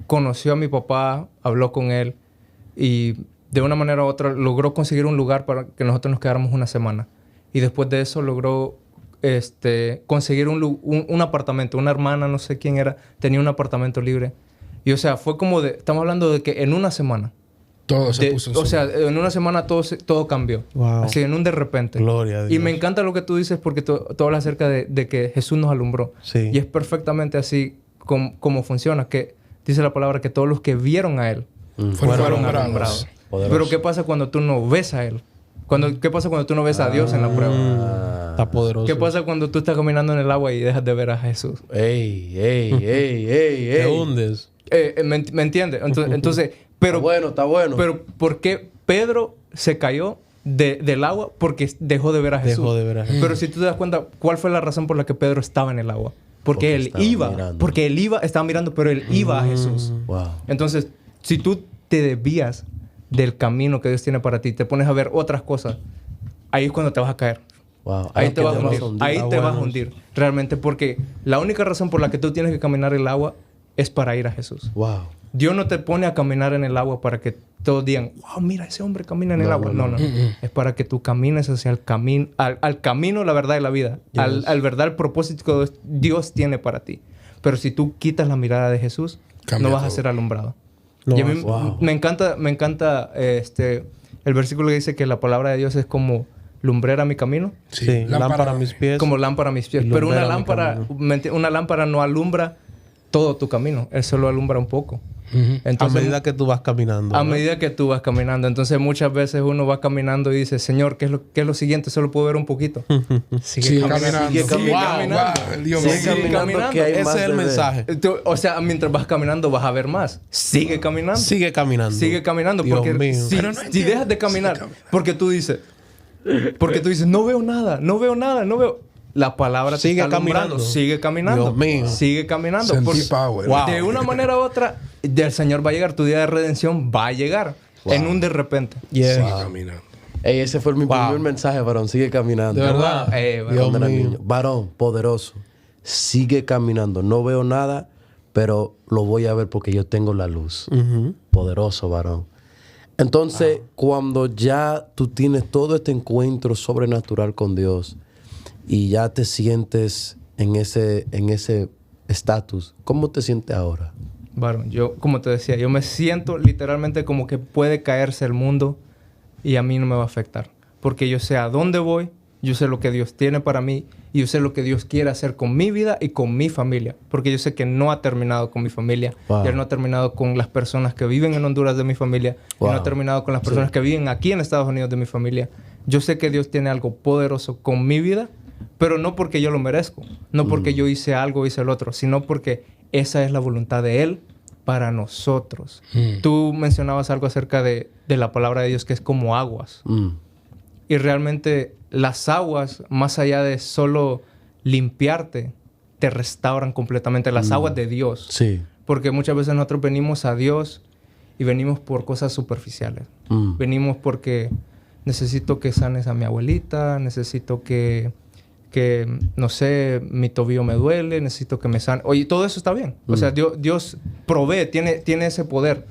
conoció a mi papá, habló con él y de una manera u otra logró conseguir un lugar para que nosotros nos quedáramos una semana. Y después de eso logró conseguir un apartamento. Una hermana, no sé quién era, tenía un apartamento libre. Y o sea, fue como estamos hablando de que en una semana. Todo se puso en su... O sea, en una semana todo cambió. Wow. Así, en un de repente. Gloria a Dios. Y me encanta lo que tú dices porque tú hablas acerca de que Jesús nos alumbró. Sí. Y es perfectamente así como funciona. Que dice la palabra que todos los que vieron a Él fueron alumbrados. Poderoso. Pero ¿qué pasa cuando tú no ves a Él? ¿Qué pasa cuando tú no ves a Dios en la prueba? Está poderoso. ¿Qué pasa cuando tú estás caminando en el agua y dejas de ver a Jesús? ¡Ey! Te hundes. ¿Me entiendes? Entonces, pero... Está bueno. Pero ¿por qué Pedro se cayó del agua? Porque dejó de ver a Jesús. Dejó de ver a Jesús. Pero si tú te das cuenta, ¿cuál fue la razón por la que Pedro estaba en el agua? Porque él iba. Mirando. Porque él iba, estaba mirando, pero él iba a Jesús. Wow. Entonces, si tú te desvías del camino que Dios tiene para ti, te pones a ver otras cosas, ahí es cuando te vas a caer. Wow. Ahí te vas a hundir. hundir. Ahí te vas a hundir. Realmente, porque la única razón por la que tú tienes que caminar el agua es para ir a Jesús. Wow. Dios no te pone a caminar en el agua para que todos digan, wow, mira, ese hombre camina en el agua. No. Es para que tú camines hacia el camino, al camino, la verdad y la vida. Al verdad, el propósito que Dios tiene para ti. Pero si tú quitas la mirada de Jesús, Cambia no vas a todo. ser alumbrado. No y a mí vas- me encanta el versículo que dice que la palabra de Dios es como lumbrera a mi camino, Sí, lámpara a mis pies. como lámpara a mis pies. Y Pero lumbrera mi una lámpara no alumbra todo tu camino. Él solo alumbra un poco. Ujú. a Entonces, medida que tú vas caminando. a ¿verdad? medida que tú vas caminando. Entonces, muchas veces uno va caminando y dice, Señor, ¿qué es lo siguiente? Solo puedo ver un poquito. Sigue caminando. Sigue caminando. Wow, Dios Sigue mío. caminando, caminando. que hay Ese más es el de ver. mensaje. O sea, mientras vas caminando vas a ver más. Sigue caminando. Sigue caminando. Sigue caminando. Dios Porque mío. si, Pero no si entiendo. dejas de caminar, Sigue caminando. porque tú dices, no veo nada, no veo nada, no veo. La palabra te Sigue está alumbrando. caminando. Sigue caminando. Dios mío. Sigue caminando. Sentí Porque power. Wow. de una manera u otra, el Señor va a llegar. Tu día de redención va a llegar. Wow. En un de repente. Yeah. Sigue caminando. Ey, ese fue mi Wow. primer mensaje, varón. Sigue caminando. De verdad. varón. Dios Cuando era mío. niño. Varón, poderoso. Sigue caminando. No veo nada, pero lo voy a ver porque yo tengo la luz. Ujú. Poderoso, varón. Entonces, cuando ya tú tienes todo este encuentro sobrenatural con Dios y ya te sientes en ese estatus, ¿cómo te sientes ahora? Varón, yo, como te decía, yo me siento literalmente como que puede caerse el mundo y a mí no me va a afectar. Porque yo sé a dónde voy, yo sé lo que Dios tiene para mí y yo sé lo que Dios quiere hacer con mi vida y con mi familia. Porque yo sé que no ha terminado con mi familia. Wow. Y Él no ha terminado con las personas que viven en Honduras de mi familia. Y Wow. no ha terminado con las personas que viven aquí en Estados Unidos de mi familia. Yo sé que Dios tiene algo poderoso con mi vida, pero no porque yo lo merezco. No porque yo hice algo, hice el otro, sino porque esa es la voluntad de Él para nosotros. Tú mencionabas algo acerca de la palabra de Dios que es como aguas. Y realmente las aguas, más allá de solo limpiarte, te restauran completamente. Las aguas de Dios. Sí. Porque muchas veces nosotros venimos a Dios y venimos por cosas superficiales. Venimos porque necesito que sanes a mi abuelita, necesito que no sé, mi tobillo me duele, necesito que me sane. Oye, todo eso está bien. O sea, Dios provee, tiene ese poder.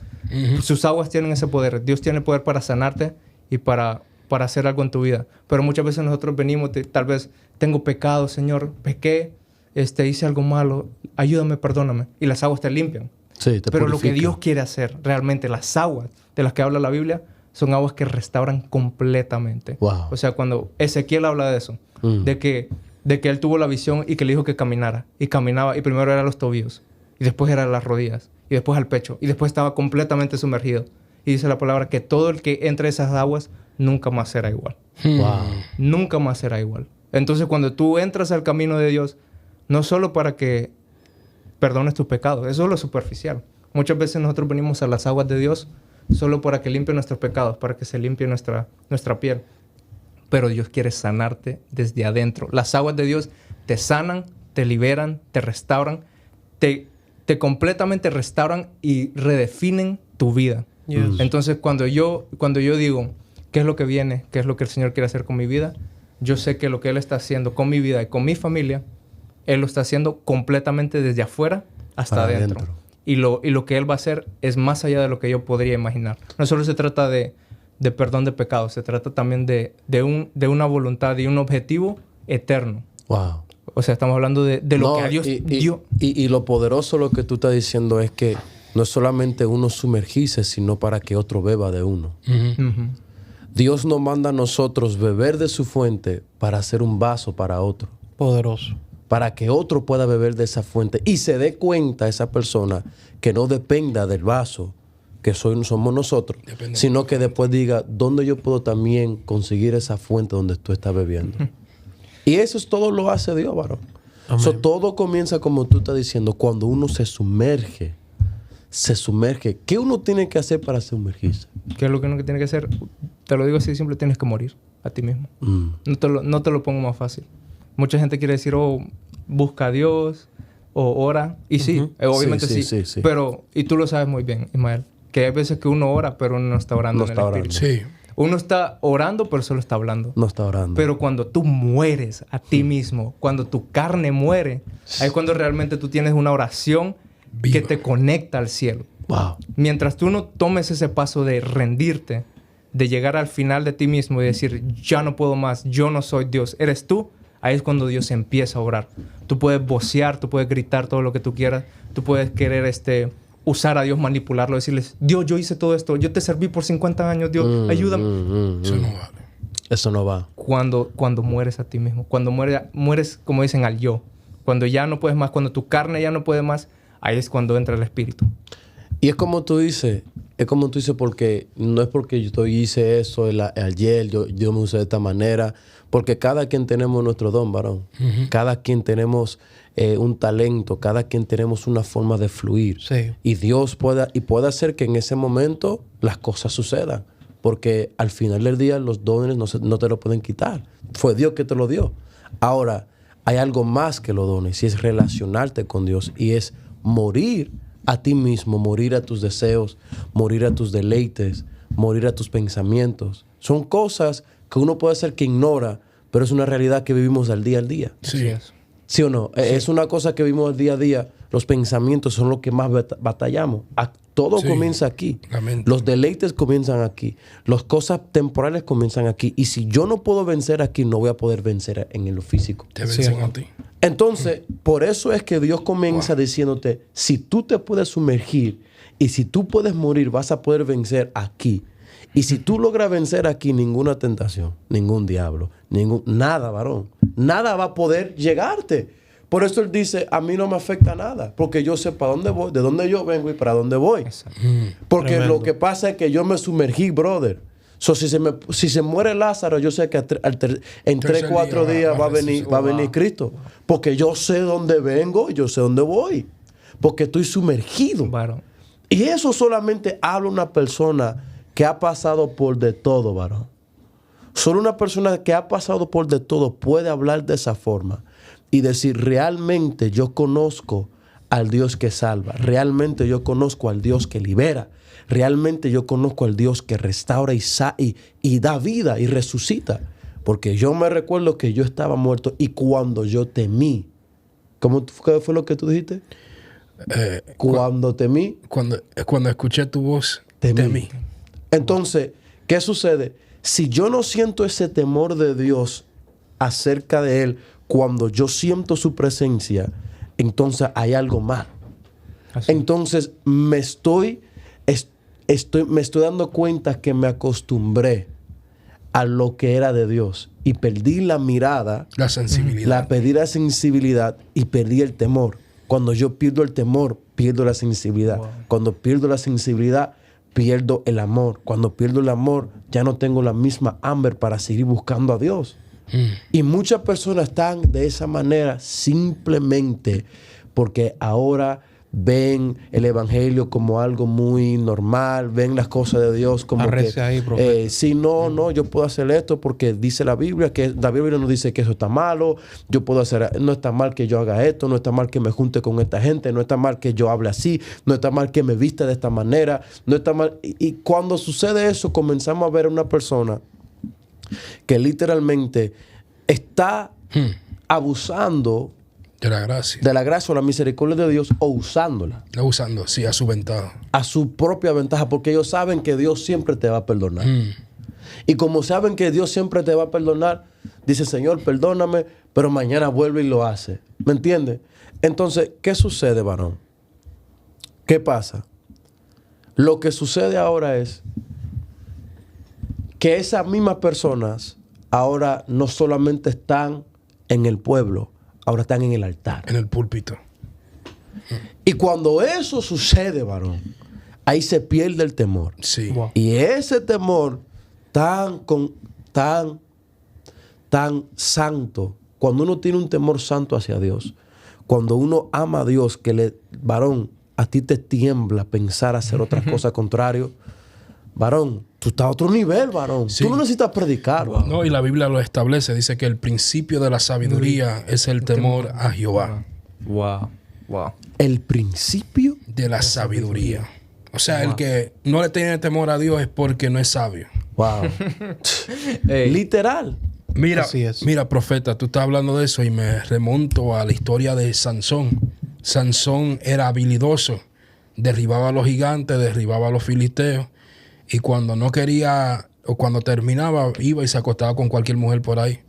Sus aguas tienen ese poder. Dios tiene el poder para sanarte y para hacer algo en tu vida. Pero muchas veces nosotros venimos, tal vez, tengo pecado, Señor, pequé, hice algo malo, ayúdame, perdóname. Y las aguas te limpian. Sí, te Pero lo que purifica. Dios quiere hacer, realmente, las aguas de las que habla la Biblia, son aguas que restauran completamente. Wow. O sea, cuando Ezequiel habla de eso, de que él tuvo la visión y que le dijo que caminara. Y caminaba, y primero eran los tobillos, y después eran las rodillas, y después al pecho, y después estaba completamente sumergido. Y dice la palabra que todo el que entre a esas aguas nunca más será igual. Wow. Nunca más será igual. Entonces, cuando tú entras al camino de Dios, no solo para que perdones tus pecados, eso es lo superficial. Muchas veces nosotros venimos a las aguas de Dios solo para que limpie nuestros pecados, para que se limpie nuestra piel. Pero Dios quiere sanarte desde adentro. Las aguas de Dios te sanan, te liberan, te restauran, te completamente restauran y redefinen tu vida. Yes. Entonces, cuando yo digo, ¿qué es lo que viene? ¿Qué es lo que el Señor quiere hacer con mi vida? Yo sé que lo que Él está haciendo con mi vida y con mi familia, Él lo está haciendo completamente desde afuera hasta Para adentro. adentro. Y lo que Él va a hacer es más allá de lo que yo podría imaginar. No solo se trata de perdón de pecados, se trata también de una voluntad y un objetivo eterno. Wow. O sea, estamos hablando de lo que a Dios dio. Y lo poderoso lo que tú estás diciendo es que no es solamente uno sumergirse, sino para que otro beba de uno. Ujú. Dios nos manda a nosotros beber de su fuente para hacer un vaso para otro. Poderoso. Para que otro pueda beber de esa fuente y se dé cuenta esa persona que no dependa del vaso que somos nosotros, sino que después diga, ¿dónde yo puedo también conseguir esa fuente donde tú estás bebiendo? Y eso es todo lo hace Dios, varón. Amén. So, todo comienza como tú estás diciendo, cuando uno se sumerge. ¿Qué uno tiene que hacer para sumergirse? ¿Qué es lo que uno tiene que hacer? Te lo digo así, siempre tienes que morir a ti mismo. No te lo pongo más fácil. Mucha gente quiere decir, busca a Dios o ora. Y sí, obviamente sí. Pero, y tú lo sabes muy bien, Ismael, que hay veces que uno ora, pero uno no está orando en el Espíritu. Sí. Uno está orando, pero solo está hablando. No está orando. Pero cuando tú mueres a ti mismo, cuando tu carne muere, ahí es cuando realmente tú tienes una oración Viva. que te conecta al cielo. Wow. Mientras tú no tomes ese paso de rendirte, de llegar al final de ti mismo y decir, ya no puedo más, yo no soy Dios, eres tú, ahí es cuando Dios empieza a obrar. Tú puedes vocear, tú puedes gritar todo lo que tú quieras, tú puedes querer usar a Dios, manipularlo, decirles, Dios, yo hice todo esto, yo te serví por 50 años, Dios, ayúdame. Eso no vale. Eso no va. Cuando mueres a ti mismo, cuando mueres, como dicen, al yo, cuando ya no puedes más, cuando tu carne ya no puede más, ahí es cuando entra el Espíritu. Y es como tú dices, porque no es porque yo hice eso ayer, yo me usé de esta manera, porque cada quien tenemos nuestro don, varón. Cada quien tenemos un talento, cada quien tenemos una forma de fluir. Sí. Y Dios puede hacer que en ese momento las cosas sucedan. Porque al final del día los dones no te lo pueden quitar. Fue Dios que te lo dio. Ahora, hay algo más que los dones y es relacionarte con Dios y es morir a ti mismo, morir a tus deseos, morir a tus deleites, morir a tus pensamientos. Son cosas que uno puede ser que ignora, pero es una realidad que vivimos al día. Sí. ¿Sí o no? Sí. Es una cosa que vivimos día a día. Los pensamientos son lo que más batallamos. Todo comienza aquí. Los deleites comienzan aquí. Las cosas temporales comienzan aquí. Y si yo no puedo vencer aquí, no voy a poder vencer en lo físico. Te vencen a ti. Entonces, por eso es que Dios comienza diciéndote, si tú te puedes sumergir y si tú puedes morir, vas a poder vencer aquí. Y si tú logras vencer aquí, ninguna tentación, ningún diablo, nada, varón. Nada va a poder llegarte. Por eso Él dice, a mí no me afecta nada. Porque yo sé para dónde voy, de dónde yo vengo y para dónde voy. Porque Tremendo. lo que pasa es que yo me sumergí, brother. So, si se muere Lázaro, yo sé que en 3-4 días va a venir Cristo. Porque yo sé dónde vengo y yo sé dónde voy. Porque estoy sumergido. Varón. Y eso solamente habla una persona que ha pasado por de todo, varón. Solo una persona que ha pasado por de todo puede hablar de esa forma y decir, realmente yo conozco al Dios que salva. Realmente yo conozco al Dios que libera. Realmente yo conozco al Dios que restaura y da vida y resucita. Porque yo me recuerdo que yo estaba muerto y cuando yo temí. ¿Qué fue lo que tú dijiste? Cuando temí. Cuando escuché tu voz, temí. Entonces, ¿qué sucede? Si yo no siento ese temor de Dios acerca de Él, cuando yo siento su presencia, entonces hay algo mal. Así. Entonces me estoy dando cuenta que me acostumbré a lo que era de Dios y perdí la mirada, La sensibilidad. perdí la sensibilidad y perdí el temor. Cuando yo pierdo el temor, pierdo la sensibilidad. Wow. Cuando pierdo la sensibilidad, pierdo el amor. Cuando pierdo el amor, ya no tengo la misma hambre para seguir buscando a Dios. Y muchas personas están de esa manera simplemente porque ahora ven el evangelio como algo muy normal, ven las cosas de Dios como Arrece ahí, profeta. si no, yo puedo hacer esto porque dice la Biblia, que la Biblia nos dice que eso está malo, yo puedo hacer, no está mal que yo haga esto, no está mal que me junte con esta gente, no está mal que yo hable así, no está mal que me vista de esta manera, no está mal. Y cuando sucede eso, comenzamos a ver a una persona que literalmente está abusando De la gracia. de la gracia o la misericordia de Dios o usándola Está usando, sí, a su ventaja. a su propia ventaja, porque ellos saben que Dios siempre te va a perdonar. Y como saben que Dios siempre te va a perdonar, dice, Señor, perdóname, pero mañana vuelve y lo hace. ¿Me entiendes? Entonces, ¿qué sucede, varón? ¿Qué pasa? Lo que sucede ahora es que esas mismas personas ahora no solamente están en el pueblo, ahora están en el altar. En el púlpito. Y cuando eso sucede, varón, ahí se pierde el temor. Sí. Wow. Y ese temor tan santo, cuando uno tiene un temor santo hacia Dios, cuando uno ama a Dios, varón, a ti te tiembla pensar hacer otra cosa contrario, varón, tú estás a otro nivel, varón. Sí. Tú no necesitas predicar, varón. No, y la Biblia lo establece. Dice que el principio de la sabiduría es el temor a Jehová. Wow. Wow. El principio De la sabiduría. O sea, el que no le tiene temor a Dios es porque no es sabio. wow. Ey. Literal. Mira, Así es. mira, profeta, tú estás hablando de eso y me remonto a la historia de Sansón. Sansón era habilidoso. Derribaba a los gigantes, derribaba a los filisteos. Y cuando no quería, o cuando terminaba, iba y se acostaba con cualquier mujer por ahí.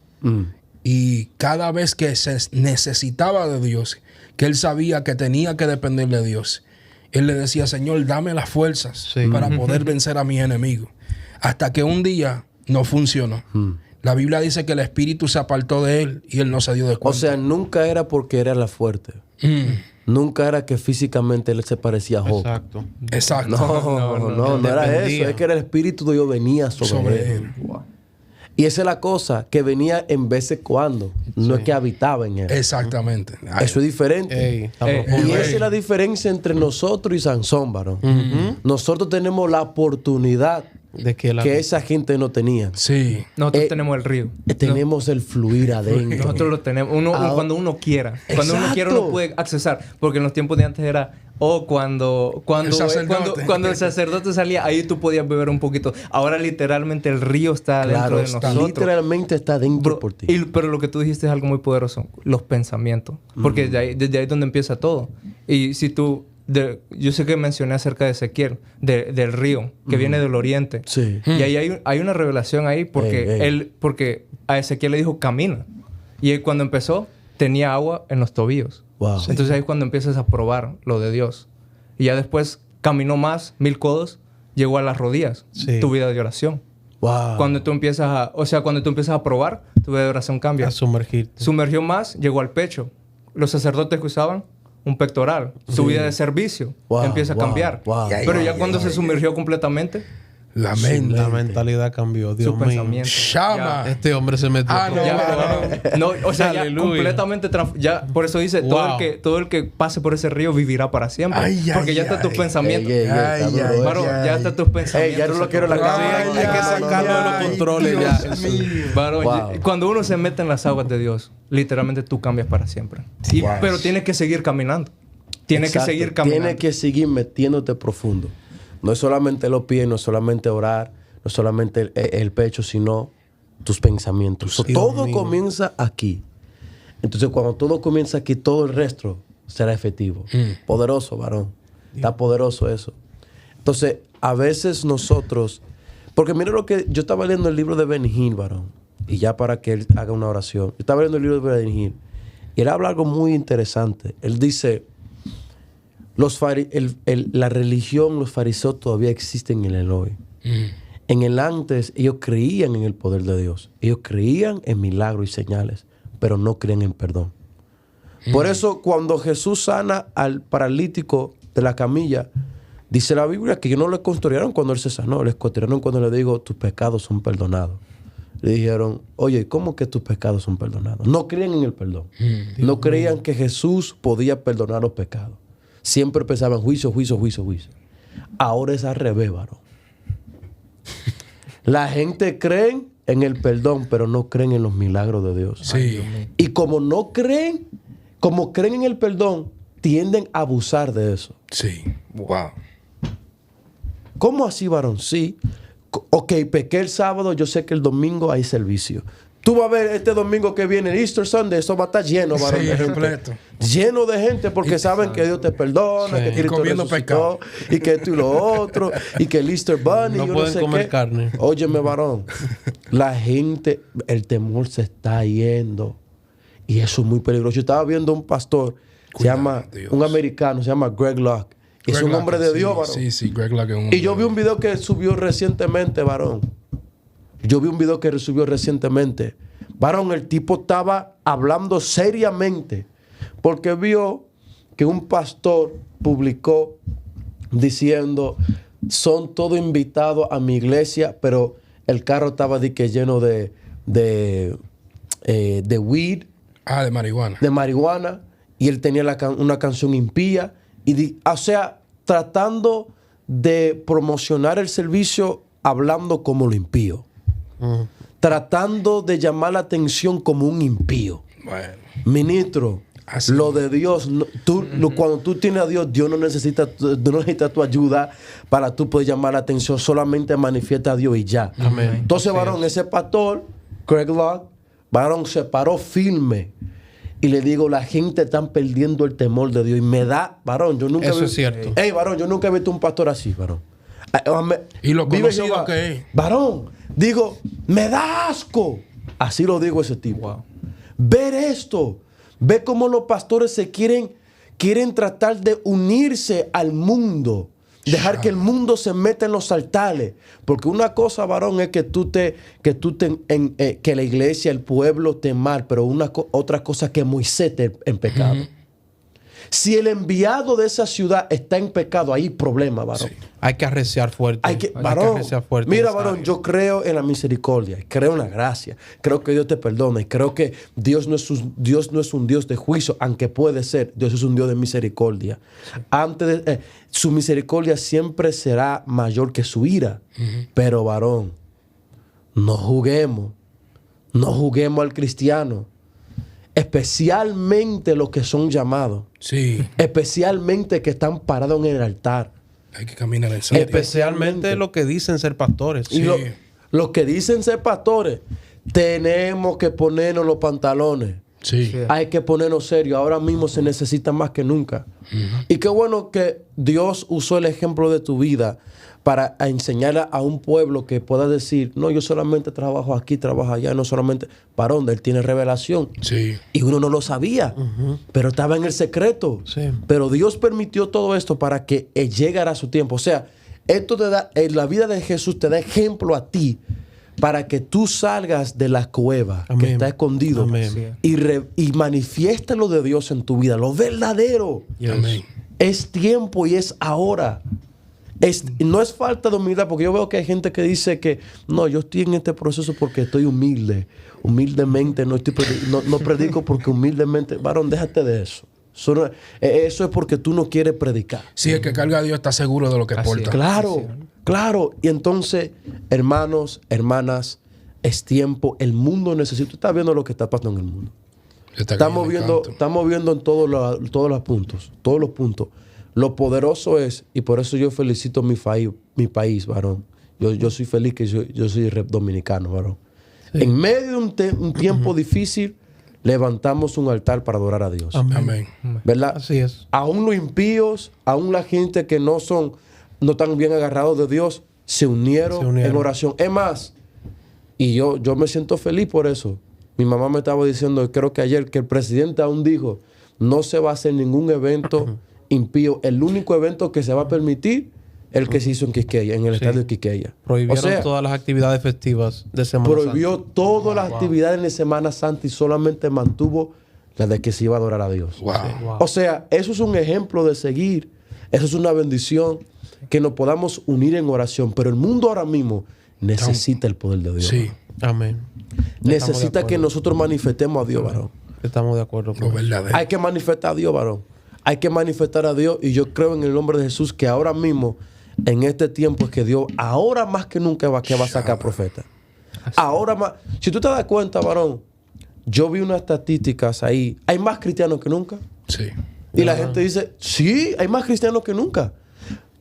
Y cada vez que se necesitaba de Dios, que él sabía que tenía que depender de Dios, él le decía, Señor, dame las fuerzas para poder vencer a mis enemigos. Hasta que un día no funcionó. La Biblia dice que el espíritu se apartó de él y él no se dio de cuenta. O sea, nunca era porque era la fuerte. Nunca era que físicamente él se parecía a Job. Exacto. Exacto. No era dependía. eso. Es que era el espíritu de Dios venía sobre él. Wow. Y esa es la cosa, que venía en veces cuando. No es que habitaba en él. Exactamente. Ay, Eso es diferente. Ey, está Ey, profundo. Y esa es la diferencia entre nosotros y Sansón, varón. Nosotros tenemos la oportunidad De que la- que esa gente no tenía. sí. Nosotros tenemos el río. Tenemos el fluir adentro. Nosotros lo tenemos. Cuando uno quiera. Cuando uno quiera, Exacto. uno puede accesar. Porque en los tiempos de antes era... cuando El sacerdote. cuando el sacerdote salía, ahí tú podías beber un poquito. Ahora literalmente el río está Claro, dentro de nosotros. literalmente está dentro Bro, por ti. pero lo que tú dijiste es algo muy poderoso. Los pensamientos. Porque desde ahí es donde empieza todo. Y si tú... yo sé que mencioné acerca de Ezequiel, del río, que viene del oriente. Sí. Y ahí hay una revelación ahí porque Ey. porque a Ezequiel le dijo, camina. Y él cuando empezó, tenía agua en los tobillos. Wow. Entonces ahí es cuando empiezas a probar lo de Dios. Y ya después caminó más, 1000 codos, llegó a las rodillas. Sí. Tu vida de oración. Wow. Cuando tú empiezas a probar, tu vida de oración cambia. A sumergirte. Sumergió más, llegó al pecho. Los sacerdotes que usaban un pectoral. Su vida de servicio Wow, empieza a wow, cambiar. wow. Pero ya cuando se sumergió completamente, La mente. La mentalidad cambió. Dios su mío. pensamiento. Llama. Este hombre se metió. Ah, no. Ya, no, o sea, ya Aleluya. completamente ya por eso dice Wow. todo el que pase por ese río vivirá para siempre. Ay, porque ay, ya está tus ay. pensamientos. Ey, está Ay, duro ay, eso. Varón, ay. ya está tus pensamientos. Ey, ya no lo quiero en la Sí, cama. hay que sacarlo de los controles ya. Varón, Wow. cuando uno se mete en las aguas de Dios, literalmente tú cambias para siempre. Pero tienes que seguir caminando. Tienes que Exacto. seguir caminando. Tienes que seguir metiéndote profundo. No es solamente los pies, no es solamente orar, no es solamente el pecho, sino tus pensamientos. So, Dios todo mío. comienza aquí. Entonces, cuando todo comienza aquí, todo el resto será efectivo. Poderoso, varón. Está poderoso eso. Entonces, a veces nosotros... Porque mira lo que... Yo estaba leyendo el libro de Benny Hinn, varón. Y ya para que él haga una oración. Yo estaba leyendo el libro de Benny Hinn. Y él habla algo muy interesante. Él dice... la religión, los fariseos todavía existen en el hoy. En el antes, ellos creían en el poder de Dios. Ellos creían en milagros y señales, pero no creían en perdón. Por eso, cuando Jesús sana al paralítico de la camilla, dice la Biblia que ellos no le construyeron cuando él se sanó, les construyeron cuando le digo, tus pecados son perdonados. Le dijeron, oye, ¿cómo que tus pecados son perdonados? No creían en el perdón. No creían que Jesús podía perdonar los pecados. Siempre pensaban juicio, juicio, juicio, juicio. Ahora es al revés, varón. La gente cree en el perdón, pero no creen en los milagros de Dios. Sí. Y como no creen, como creen en el perdón, tienden a abusar de eso. Sí. Wow. ¿Cómo así, varón? Sí. Ok, pequé el sábado, yo sé que el domingo hay servicio. Tú vas a ver este domingo que viene, el Easter Sunday, eso va a estar lleno, varón. Sí, de gente. completo. Lleno de gente porque saben que Dios te perdona, Sí. que Y Cristo comiendo resucitó, y que esto y lo otro, y que el Easter Bunny, No yo pueden sé comer qué. carne. Óyeme, varón, la gente, el temor se está yendo. Y eso es muy peligroso. Yo estaba viendo un pastor, Cuidado, Dios. un americano, se llama Greg Locke. Es Greg un hombre Locke, de Dios, varón. Sí, sí, Greg Locke es un hombre Y yo vi de un video que subió recientemente, varón. Yo vi un video que subió recientemente. Varón, el tipo estaba hablando seriamente porque vio que un pastor publicó diciendo, son todos invitados a mi iglesia, pero el carro estaba lleno de weed, Ah, de marihuana. de marihuana, y él tenía una canción impía, o sea, tratando de promocionar el servicio hablando como lo impío, tratando de llamar la atención como un impío. Bueno. Ministro, Así lo de Dios, cuando tú tienes a Dios, Dios no necesita tu ayuda para tú poder llamar la atención, solamente manifiesta a Dios y ya. Amén. Entonces, varón, ese pastor, Greg Locke, varón, se paró firme. Y le digo, la gente está perdiendo el temor de Dios. Y me da, varón, yo nunca Eso es cierto. Ey, varón, yo nunca he visto un pastor así, varón. Y lo Vive conocido Jehová. que es. Varón, digo, me da asco. Así lo digo ese tipo. Wow. ver esto, ver cómo los pastores se quieren tratar de unirse al mundo. Dejar que el mundo se meta en los altares. Porque una cosa, varón, es que la iglesia, el pueblo esté mal. Pero otra cosa es que Moisés esté en pecado. Si el enviado de esa ciudad está en pecado, hay problema, varón. Sí. Hay que arreciar fuerte. Varón, mira, varón, yo creo en la misericordia, creo en la gracia, creo que Dios te perdona y creo que Dios no es un Dios de juicio, aunque puede ser. Dios es un Dios de misericordia. Sí. Su misericordia siempre será mayor que su ira. Pero, varón, no juguemos al cristiano. Especialmente los que son llamados. Sí. Especialmente que están parados en el altar. Hay que caminar en serio. Especialmente los que dicen ser pastores. Y los que dicen ser pastores, tenemos que ponernos los pantalones. Sí. Hay que ponernos serios. Ahora mismo se necesita más que nunca. Y qué bueno que Dios usó el ejemplo de tu vida para enseñarle a un pueblo que pueda decir, no, yo solamente trabajo aquí, trabajo allá, no solamente. ¿Para dónde? Él tiene revelación. Sí. Y uno no lo sabía, pero estaba en el secreto. Sí. Pero Dios permitió todo esto para que llegara a su tiempo. O sea, esto te da, la vida de Jesús te da ejemplo a ti para que tú salgas de la cueva que está escondido. Amén. Y manifiesta lo de Dios en tu vida, lo verdadero. Yes. Amén. Es tiempo y es ahora. No es falta de humildad, porque yo veo que hay gente que dice que no, yo estoy en este proceso porque estoy humilde. Humildemente no predico porque humildemente. Varón, déjate de eso. Eso es porque tú no quieres predicar. Sí, el que carga a Dios está seguro de lo que porta. Claro. Y entonces, hermanos, hermanas, es tiempo. El mundo necesita. Tú estás viendo lo que está pasando en el mundo. Estamos viendo en todos los puntos. Lo poderoso es, y por eso yo felicito mi país, varón. Yo soy feliz que yo soy dominicano, varón. Sí. En medio de un tiempo difícil, levantamos un altar para adorar a Dios. Amén. ¿Verdad? Así es. Aún los impíos, aún la gente que no están bien agarrados de Dios, se unieron en oración. Es más, y yo me siento feliz por eso. Mi mamá me estaba diciendo, creo que ayer, que el presidente aún dijo, no se va a hacer ningún evento impío. El único evento que se va a permitir el que se hizo en Quisqueya, en el estadio de Quisqueya. Prohibieron todas las actividades festivas de Semana Santa. Prohibió todas las actividades de Semana Santa y solamente mantuvo la de que se iba a adorar a Dios. Wow. O sea, eso es un ejemplo de seguir. Eso es una bendición que nos podamos unir en oración. Pero el mundo ahora mismo necesita el poder de Dios. Sí. Amén. Necesita que nosotros manifestemos a Dios, varón. Estamos de acuerdo. Lo verdadero. Hay que manifestar a Dios, varón. Hay que manifestar a Dios. Y yo creo en el nombre de Jesús que ahora mismo, en este tiempo, es que Dios, ahora más que nunca, va a sacar profetas. Ahora más. Si tú te das cuenta, varón, yo vi unas estadísticas ahí. Hay más cristianos que nunca. Sí. Y la gente dice, sí, hay más cristianos que nunca.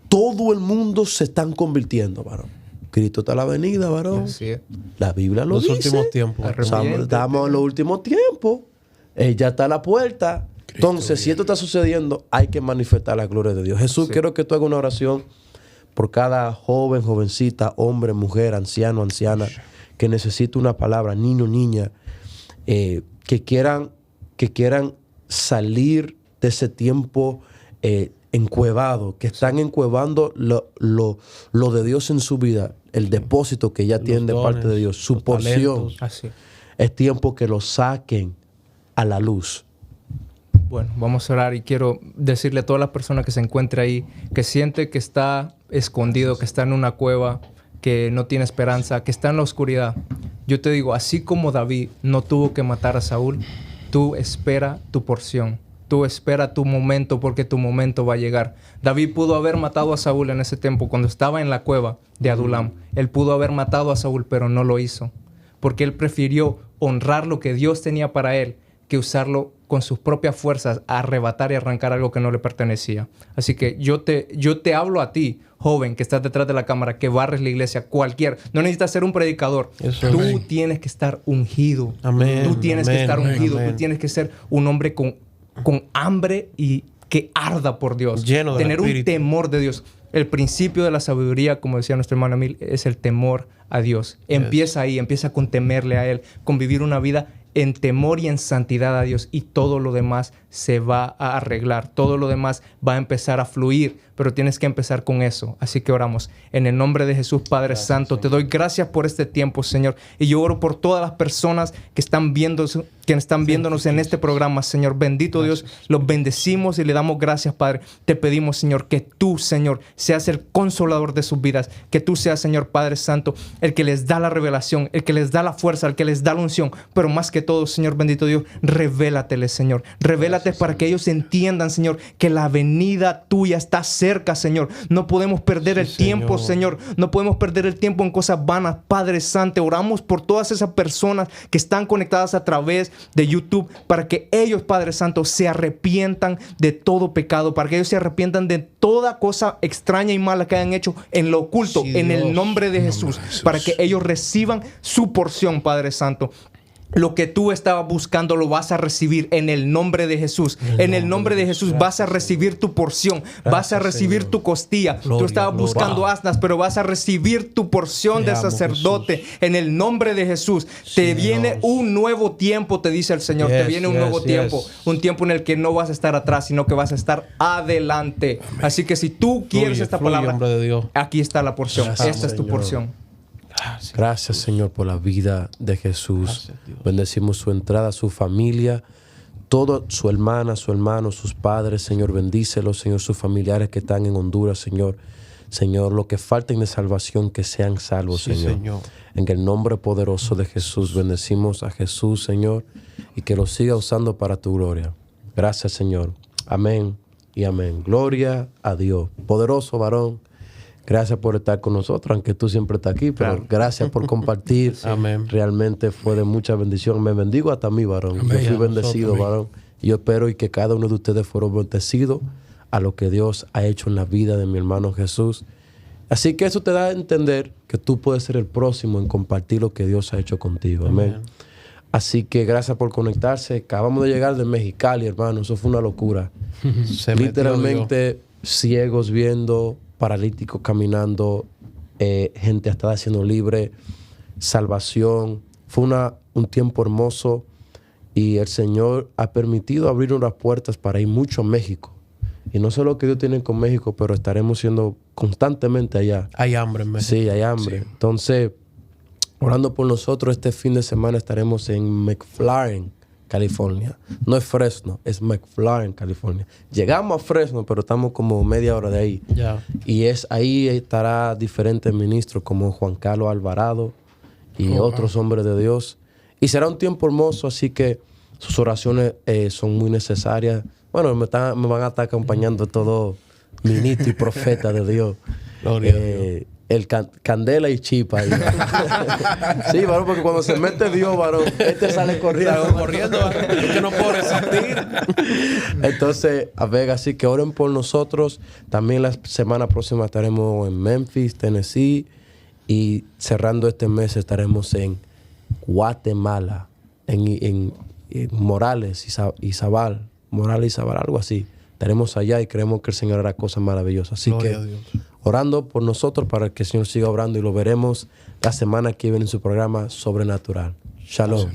Todo el mundo se están convirtiendo, varón. Cristo está a la venida, varón. Sí. La Biblia lo dice. Los últimos tiempos. Estamos en los últimos tiempos. Ya está a la puerta. Entonces, si esto está sucediendo, hay que manifestar la gloria de Dios. Jesús, quiero que tú hagas una oración por cada joven, jovencita, hombre, mujer, anciano, anciana, que necesite una palabra, niño, niña, que quieran salir de ese tiempo encuevado, que están encuevando lo de Dios en su vida, el depósito que ya tienen de parte de Dios, su porción. Es tiempo que lo saquen a la luz. Bueno, vamos a orar y quiero decirle a todas las personas que se encuentran ahí, que siente que está escondido, que está en una cueva, que no tiene esperanza, que está en la oscuridad. Yo te digo, así como David no tuvo que matar a Saúl, tú espera tu porción. Tú espera tu momento porque tu momento va a llegar. David pudo haber matado a Saúl en ese tiempo cuando estaba en la cueva de Adulam. Él pudo haber matado a Saúl, pero no lo hizo. Porque él prefirió honrar lo que Dios tenía para él que usarlo con sus propias fuerzas, a arrebatar y arrancar algo que no le pertenecía. Así que yo te hablo a ti, joven, que estás detrás de la cámara, que barres la iglesia, no necesitas ser un predicador. Eso. Tú Amén. Tienes que estar ungido. Amén. Tú tienes que estar ungido. Amén. Tú tienes que ser un hombre con hambre y que arda por Dios. Lleno del Tener un Espíritu. temor de Dios. El principio de la sabiduría, como decía nuestro hermano Emil, es el temor a Dios. Empieza ahí, empieza con temerle a Él, con vivir una vida en temor y en santidad a Dios, y todo lo demás se va a arreglar. Todo lo demás va a empezar a fluir, pero tienes que empezar con eso. Así que oramos. En el nombre de Jesús, Padre Santo, Señor, te doy gracias por este tiempo, Señor. Y yo oro por todas las personas que están viéndonos en este programa, Señor. Bendito Dios, los bendecimos y le damos gracias, Padre. Te pedimos, Señor, que tú, Señor, seas el consolador de sus vidas. Que tú seas, Señor Padre Santo, el que les da la revelación, el que les da la fuerza, el que les da la unción. Pero más que todo, Señor bendito Dios, revélateles, Señor. Revélate para que ellos entiendan, Señor, que la venida tuya está cerca, Señor. No podemos perder el tiempo, Señor. No podemos perder el tiempo en cosas vanas. Padre Santo, oramos por todas esas personas que están conectadas a través de YouTube, para que ellos, Padre Santo, se arrepientan de todo pecado, para que ellos se arrepientan de toda cosa extraña y mala que hayan hecho en lo oculto, en el nombre de Jesús, para que ellos reciban su porción, Padre Santo. Lo que tú estabas buscando lo vas a recibir en el nombre de Jesús. En el nombre de Jesús vas a recibir tu porción. Vas a recibir tu costilla. Tú estabas buscando asnas, pero vas a recibir tu porción de sacerdote. En el nombre de Jesús. Te viene un nuevo tiempo, te dice el Señor. Te viene un nuevo tiempo. Un tiempo en el que no vas a estar atrás, sino que vas a estar adelante. Así que si tú quieres esta palabra, aquí está la porción. Esta es tu porción. Gracias, Señor, por la vida de Jesús. Bendecimos su entrada, su familia, toda su hermana, su hermano, sus padres, Señor. Bendícelos, Señor, sus familiares que están en Honduras, Señor. Señor, lo que falten de salvación, que sean salvos, Señor. En el nombre poderoso de Jesús, bendecimos a Jesús, Señor, y que lo siga usando para tu gloria. Gracias, Señor. Amén y amén. Gloria a Dios. Poderoso varón. Gracias por estar con nosotros, aunque tú siempre estás aquí, pero gracias por compartir. Amén. Realmente fue de mucha bendición. Me bendigo hasta mí, varón. Amén. Yo fui bendecido, varón. Y yo espero y que cada uno de ustedes fueron bendecidos a lo que Dios ha hecho en la vida de mi hermano Jesús. Así que eso te da a entender que tú puedes ser el próximo en compartir lo que Dios ha hecho contigo. Amén. Amén. Así que gracias por conectarse. Acabamos de llegar de Mexicali, hermano. Eso fue una locura. Literalmente ciegos viendo, paralíticos caminando, gente hasta siendo libre, salvación. Fue un tiempo hermoso y el Señor ha permitido abrir unas puertas para ir mucho a México. Y no sé lo que Dios tiene con México, pero estaremos siendo constantemente allá. Hay hambre en México. Sí, hay hambre. Sí. Entonces, orando por nosotros, este fin de semana estaremos en McLaren, California. No es Fresno, es McLaren, California. Llegamos a Fresno, pero estamos como media hora de ahí. Yeah. Y ahí estará diferentes ministros como Juan Carlos Alvarado y otros hombres de Dios. Y será un tiempo hermoso, así que sus oraciones son muy necesarias. Bueno, me van a estar acompañando todos ministros y profetas de Dios. Gloria a Dios. El Candela y Chipa. Sí, varón, porque cuando se mete Dios, varón, sale corriendo. Sale corriendo, que no puedo resistir. Entonces, a ver, así que oren por nosotros. También la semana próxima estaremos en Memphis, Tennessee. Y cerrando este mes estaremos en Guatemala, en Morales y Zabal. Morales y Zabal, algo así. Estaremos allá y creemos que el Señor hará cosas maravillosas. Así Gloria que a Dios. Orando por nosotros para que el Señor siga obrando y lo veremos la semana que viene en su programa Sobrenatural. Shalom.